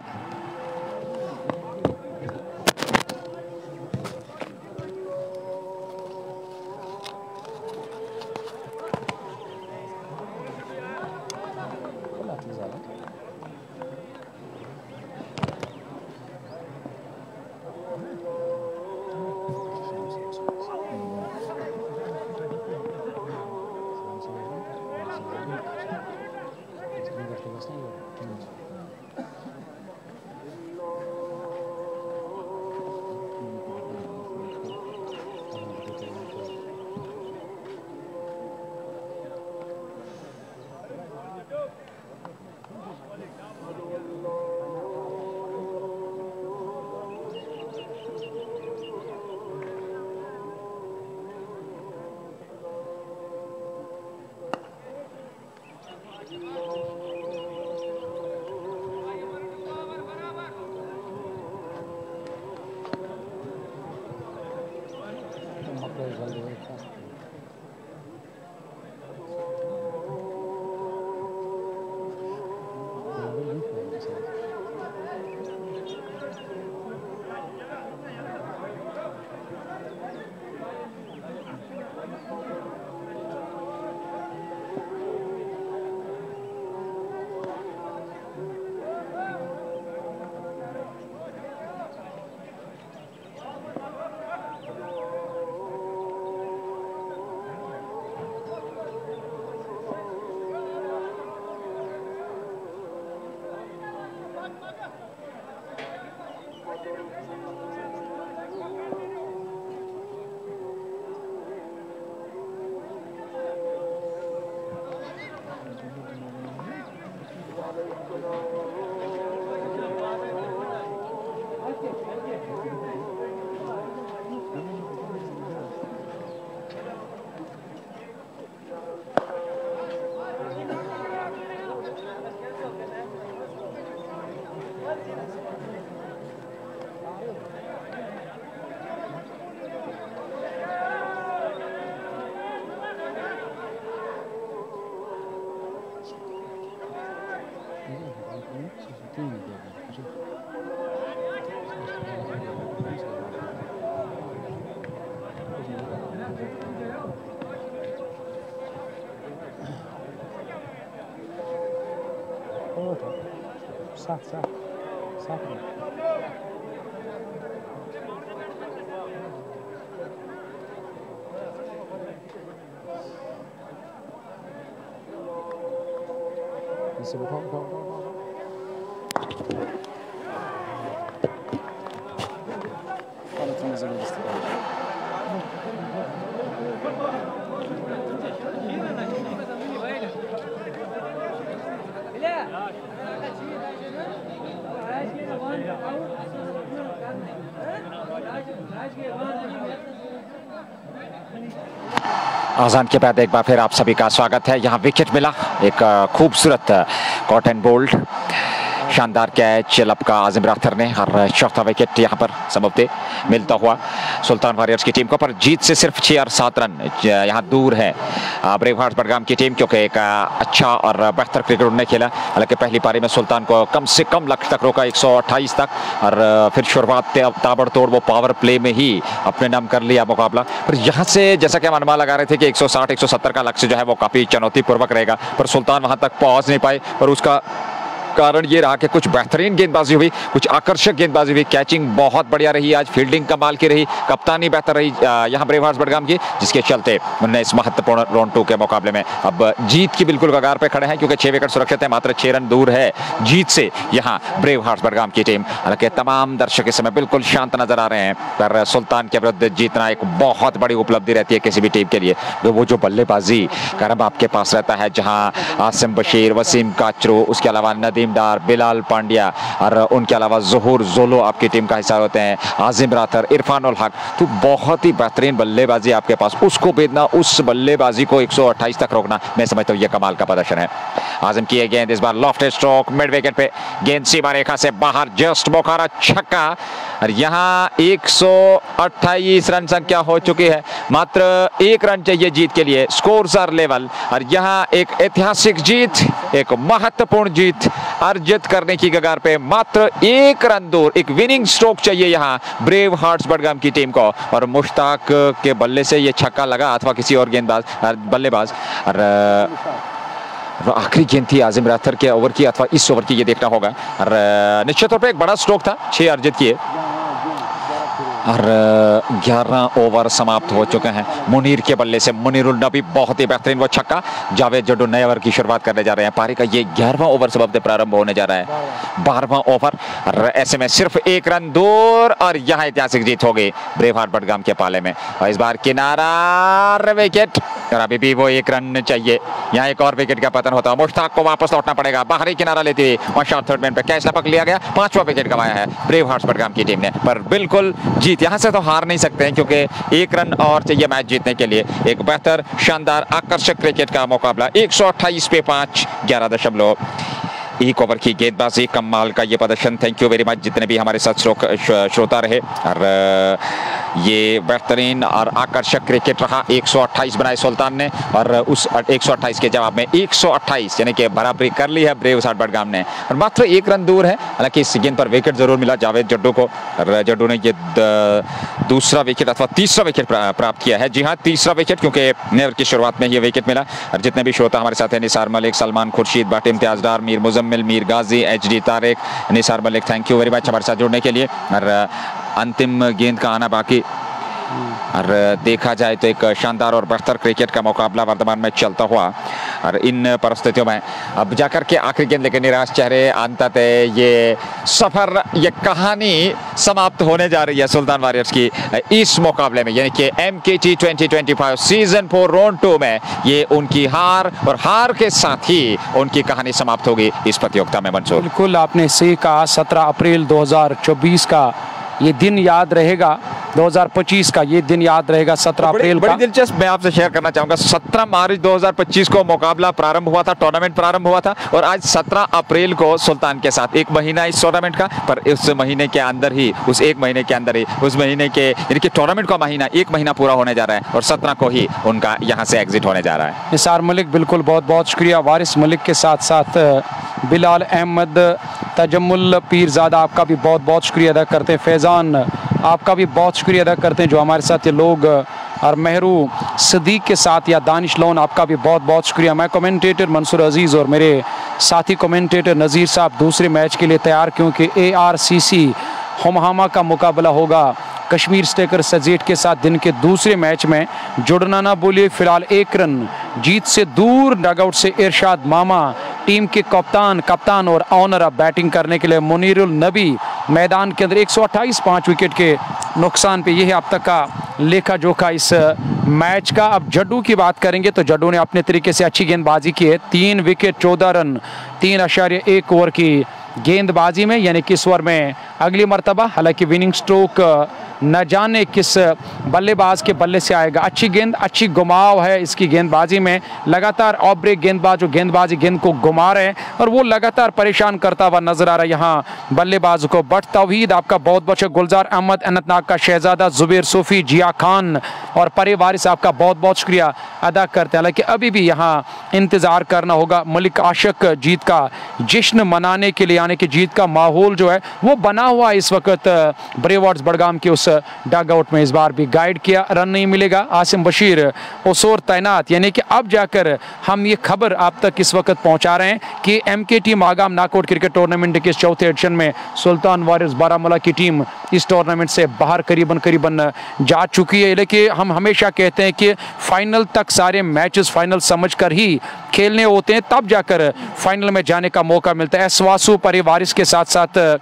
आजान के बाद एक बार फिर आप सभी का स्वागत है। यहाँ विकेट मिला, एक खूबसूरत कॉटन बोल्ड शानदार कैच लपका आजिम राथर ने, और चौथा विकेट यहाँ पर सबसे मिलता हुआ सुल्तान वॉरियर्स की टीम को। पर जीत से सिर्फ 6 और 7 रन यहाँ दूर है ब्रेव हार्ट्स बडगाम की टीम, क्योंकि एक अच्छा और बेहतर क्रिकेट उन्होंने खेला। हालांकि पहली पारी में सुल्तान को कम से कम लक्ष्य तक रोका 128 तक, और फिर शुरुआत ताबड़तोड़ वो पावर प्ले में ही अपने नाम कर लिया मुकाबला। पर यहाँ से जैसा कि हम अनुमान लगा रहे थे कि 160-170 का लक्ष्य जो है वो काफ़ी चुनौतीपूर्वक रहेगा, पर सुल्तान वहाँ तक पहुँच नहीं पाए। पर उसका कारण ये रहा कि कुछ बेहतरीन गेंदबाजी हुई, कुछ आकर्षक गेंदबाजी हुई, कैचिंग बहुत बढ़िया रही आज, फील्डिंग कमाल की रही, कप्तानी बेहतर रही यहाँ ब्रेव हार्ट्स बडगाम की, जिसके चलते उन्होंने इस महत्वपूर्ण राउंड 2 के मुकाबले में अब जीत की बिल्कुल कगार पे खड़े हैं, क्योंकि 6 विकेट सुरक्षित है, मात्र 6 रन दूर है जीत से यहाँ ब्रेव हार्ट्स बडगाम की टीम। हालांकि तमाम दर्शक इस समय बिल्कुल शांत नजर आ रहे हैं, पर सुल्तान के विरुद्ध जीतना एक बहुत बड़ी उपलब्धि रहती है किसी भी टीम के लिए। वो जो बल्लेबाजी करम आपके पास रहता है, जहां आसिम बशीर, वसीम काचरू, उसके अलावा नदीम डार, बिलाल पांड्या और उनके अलावा ज़ोहर जोलो आपकी टीम का हिस्सा होते हैं, आजिम राथर, इरफान उल हक, तो बहुत ही बेहतरीन बल्लेबाजी आपके पास, उसको भेजना, उस बल्लेबाजी को 128 तक रोकना, मैं समझता हूँ ये कमाल का प्रदर्शन है। आजम की गेंद इस बार लॉफ्टेड स्ट्रोक, मिड विकेट पे गेंद सीमा रेखा से बाहर, जस्ट बोखारा छक्का, और यहाँ 128 रन संख्या हो चुकी है, मात्र 1 रन चाहिए जीत के लिए, स्कोर्स आर लेवल, और यहाँ एक ऐतिहासिक जीत, एक महत्वपूर्ण जीत अर्जित करने की कगार पे, मात्र 1 रन दूर, एक विनिंग स्ट्रोक चाहिए यहाँ ब्रेव हार्ट्स बडगाम की टीम को, और मुश्ताक के बल्ले से ये छक्का लगा अथवा किसी और गेंदबाज बल्लेबाज, और आखिरी गेंद थी आजिम राथर के ओवर की अथवा इस ओवर की, ये देखना होगा, और निश्चित तौर पे एक बड़ा स्ट्रोक था, 6 अर्जित किए, और 11 ओवर समाप्त हो चुके हैं। मुनीर के बल्ले से मुनीरुल नबी, बहुत ही बेहतरीन वो छक्का, जावेद जड्डू नए ओवर की शुरुआत करने जा रहे हैं, पारी का ये 11वां ओवर सबब प्रारंभ होने जा रहा है, 12वां ओवर, और ऐसे में सिर्फ 1 रन दूर, और यहाँ ऐतिहासिक जीत हो गई ब्रेव हार्ट्स बडगाम के पाले में, और इस बार किनारा विकेट, और अभी भी वो 1 रन चाहिए, यहाँ एक और विकेट का पतन होता है, मुश्ताक को वापस लौटना पड़ेगा, बाहरी किनारा लेती हुई और शॉट थर्ड मैन पे कैच लपक लिया गया, 5वां विकेट गंवाया है ब्रेव हार्ट्स बडगाम की टीम ने, पर बिल्कुल जीत, यहां से तो हार नहीं सकते हैं, क्योंकि 1 रन और चाहिए मैच जीतने के लिए। एक बेहतर, शानदार, आकर्षक क्रिकेट का मुकाबला, 128 पे 5, 11.1 ओवर की गेंदबाजी, कमाल का ये प्रदर्शन। थैंक यू वेरी मच जितने भी हमारे साथ श्रोता रहे, और ये बेहतरीन और आकर्षक क्रिकेट रहा। 128 बनाए सुल्तान ने, और उस 128 के जवाब में 128 यानी कि बराबरी कर ली है ब्रेव हार्ट्स बडगाम ने, और मात्र 1 रन दूर है। हालांकि इस गेंद पर विकेट जरूर मिला जावेद जड्डू को, और जड्डू ने ये दूसरा विकेट अथवा तीसरा विकेट प्राप्त किया है। जी हाँ, तीसरा विकेट, क्योंकि नेवर की शुरुआत में ये विकेट मिला। और जितने भी श्रोता हमारे साथ हैं, निसार मलिक, सलमान खुर्शीद, भट्ट इम्तियाज डार, मीर मुजम्मिल, मीर गाजी, HD Tariq, Nisar Malik, thank you very much हमारे साथ जुड़ने के लिए। और अंतिम गेंद का आना बाकी, और देखा जाए तो एक शानदार और बेहतर क्रिकेट का मुकाबला वर्तमान में चलता हुआ, और इन परिस्थितियों में अब जाकर के आखिरी गेंद लेकर निराश चेहरे, अंततः ये सफर, ये कहानी समाप्त होने जा रही है सुल्तान वॉरियर्स की इस मुकाबले में, यानी कि MKT 2025 सीजन 4 राउंड 2 में ये उनकी हार, और हार के साथ ही उनकी कहानी समाप्त होगी इस प्रतियोगिता में। मंसूर, बिल्कुल आपने सही कहा, 17 अप्रैल 2024 का ये दिन याद रहेगा, 2025 का ये दिन याद रहेगा, 17 अप्रैल का। बड़ी दिलचस्प मैं आपसे शेयर करना चाहूंगा, 17 मार्च 2025 को मुकाबला प्रारंभ हुआ था, टूर्नामेंट प्रारंभ हुआ था, और आज 17 अप्रैल को सुल्तान के साथ 1 महीना इस टूर्नामेंट का, पर उस महीने के अंदर ही, उस 1 महीने के अंदर ही, उस महीने के यानी कि टूर्नामेंट का महीना 1 महीना पूरा होने जा रहा है, और 17 को ही उनका यहाँ से एग्जिट होने जा रहा है। निसार मलिक, बिल्कुल बहुत बहुत शुक्रिया। वारिस मलिक के साथ साथ बिलाल अहमद, तजम्मुल पीरजादा, आपका भी बहुत बहुत शुक्रिया अदा करते हैं। फैज़ान, आपका भी बहुत शुक्रिया अदा करते हैं जो हमारे साथ ये लोग, और मेहरू सदीक के साथ, या दानिश लोन, आपका भी बहुत बहुत शुक्रिया। मैं कमेंटेटर मंसूर अजीज़ और मेरे साथी कमेंटेटर नज़ीर साहब दूसरे मैच के लिए तैयार, क्योंकि ARCC हमहामा का मुकाबला होगा कश्मीर स्टेकर सजेट के साथ दिन के दूसरे मैच में। जुड़ना ना बोलिए, फिलहाल 1 रन जीत से दूर, डगआउट से इरशाद मामा, टीम के कप्तान और ऑनर अब बैटिंग करने के लिए मुनीरुल नबी मैदान के अंदर 128, 5 विकेट के नुकसान पे। यह है अब तक का लेखा जोखा इस मैच का। अब जड्डू की बात करेंगे तो जड्डू ने अपने तरीके से अच्छी गेंदबाजी की है, 3 विकेट 14 रन 3.1 ओवर की गेंदबाजी में, यानी कि इस ओवर में अगली मरतबा, हालांकि विनिंग स्ट्रोक न जाने किस बल्लेबाज के बल्ले से आएगा। अच्छी गेंद, अच्छी घुमाव है इसकी गेंदबाजी में, लगातार ऑफ ब्रेक गेंदबाज जो गेंदबाजी गेंद को घुमा रहे हैं, और वो लगातार परेशान करता हुआ नजर आ रहा है यहाँ बल्लेबाज को। बट तौहीद, आपका बहुत बहुत गुलजार अहमद, अनंतनाग का शहजादा, जुबैर सूफी, जिया खान और परे वारिस, आपका बहुत बहुत शुक्रिया अदा करते हैं। हालांकि अभी भी यहाँ इंतजार करना होगा, मलिक आशिक जीत का जश्न मनाने के लिए, यानी कि जीत का माहौल जो है वो बना हुआ इस वक्त ब्रेव हार्ट्स बडगाम के उस डग आउट में इस बार भी गाइड किया, रन नहीं मिलेगा। आसिम बशीर उस ओर तैनात, यानी कि अब जाकर हम ये खबर आप तक इस वक्त पहुंचा रहे हैं कि एमके टीम आगाम नॉकआउट क्रिकेट टूर्नामेंट के चौथे एडिशन में सुल्तान वारियर्स बारामूला की टीम इस टूर्नामेंट से बाहर करीबन जा चुकी है। लेकिन हम हमेशा कहते हैं कि फाइनल तक सारे मैचेस फाइनल समझकर ही खेलने होते हैं, तब जाकर फाइनल में जाने का मौका मिलता है। स्वासु परिवारिस के साथ साथ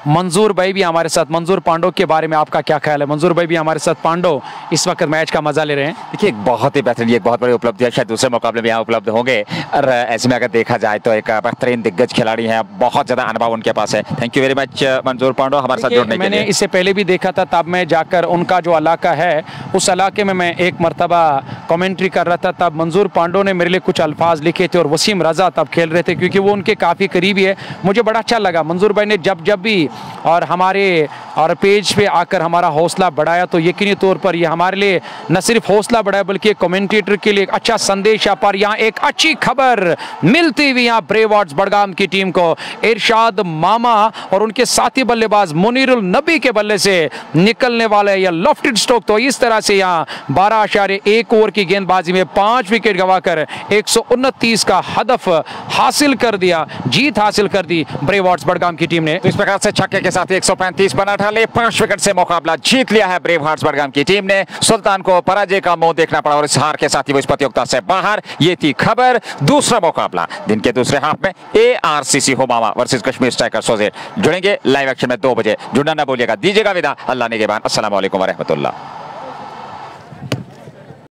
मंजूर भाई भी हमारे साथ। मंजूर पांडो के बारे में आपका क्या ख्याल है? मंजूर भाई भी हमारे साथ। पांडो इस वक्त मैच का मजा ले रहे हैं। देखिए, एक बहुत ही बेहतरीन, एक बहुत बड़ी उपलब्धि है, शायद दूसरे मुकाबले में यहाँ उपलब्ध होंगे। और ऐसे में अगर देखा जाए तो एक बेहतरीन दिग्गज खिलाड़ी हैं, बहुत ज्यादा अनुभव उनके पास है। थैंक यू वेरी मच मंजूर पांडो हमारे साथ जुड़ने के लिए। मैंने इससे पहले भी देखा था, तब मैं जाकर उनका जो इलाका है उस इलाके में मैं एक मरतबा कमेंट्री कर रहा था, तब मंजूर पांडो ने मेरे लिए कुछ अल्फाज लिखे थे और वसीम रजा तब खेल रहे थे, क्योंकि वो उनके काफ़ी करीबी है। मुझे बड़ा अच्छा लगा मंजूर भाई ने जब भी और हमारे पेज पे आकर हमारा हौसला बढ़ाया, तो यकीनी तौर पर ये हमारे लिए न सिर्फ हौसला बढ़ाया बल्कि कमेंटेटर के लिए एक अच्छा संदेश है। पर यहाँ एक अच्छी खबर मिलती हुई यहाँ ब्रेव हार्ट्स बडगाम की टीम को, इरशाद मामा और उनके साथी बल्लेबाज मुनीरुल नबी के बल्ले से निकलने वाले या लॉफ्टेड स्ट्रोक। तो इस तरह से यहाँ 12.1 ओवर की गेंदबाजी में 5 विकेट गंवाकर 129 का हदफ हासिल कर दिया, जीत हासिल कर दी ब्रेव हार्ट्स बडगाम की टीम ने। तो इस प्रकार से छक्के के साथ 135 बना डाले, 5 विकेट से मुकाबला जीत लिया है ब्रेव हार्ट्स बडगाम की टीम ने। सुल्तान को पराजय का मुंह देखना पड़ा और इस हार के साथ ही वो इस प्रतियोगिता से बाहर। ये थी खबर। दूसरा मुकाबला दिन के दूसरे हाफ में ARCC हुमामा वर्सेस कश्मीर स्ट्राइकर्स जुड़ेंगे लाइव एक्शन में 2 बजे। जुड़ना ना भूलिएगा। दीजिएगा विदा। अल्लाह ने के बाद। अस्सलाम वालेकुम व रहमतुल्लाह।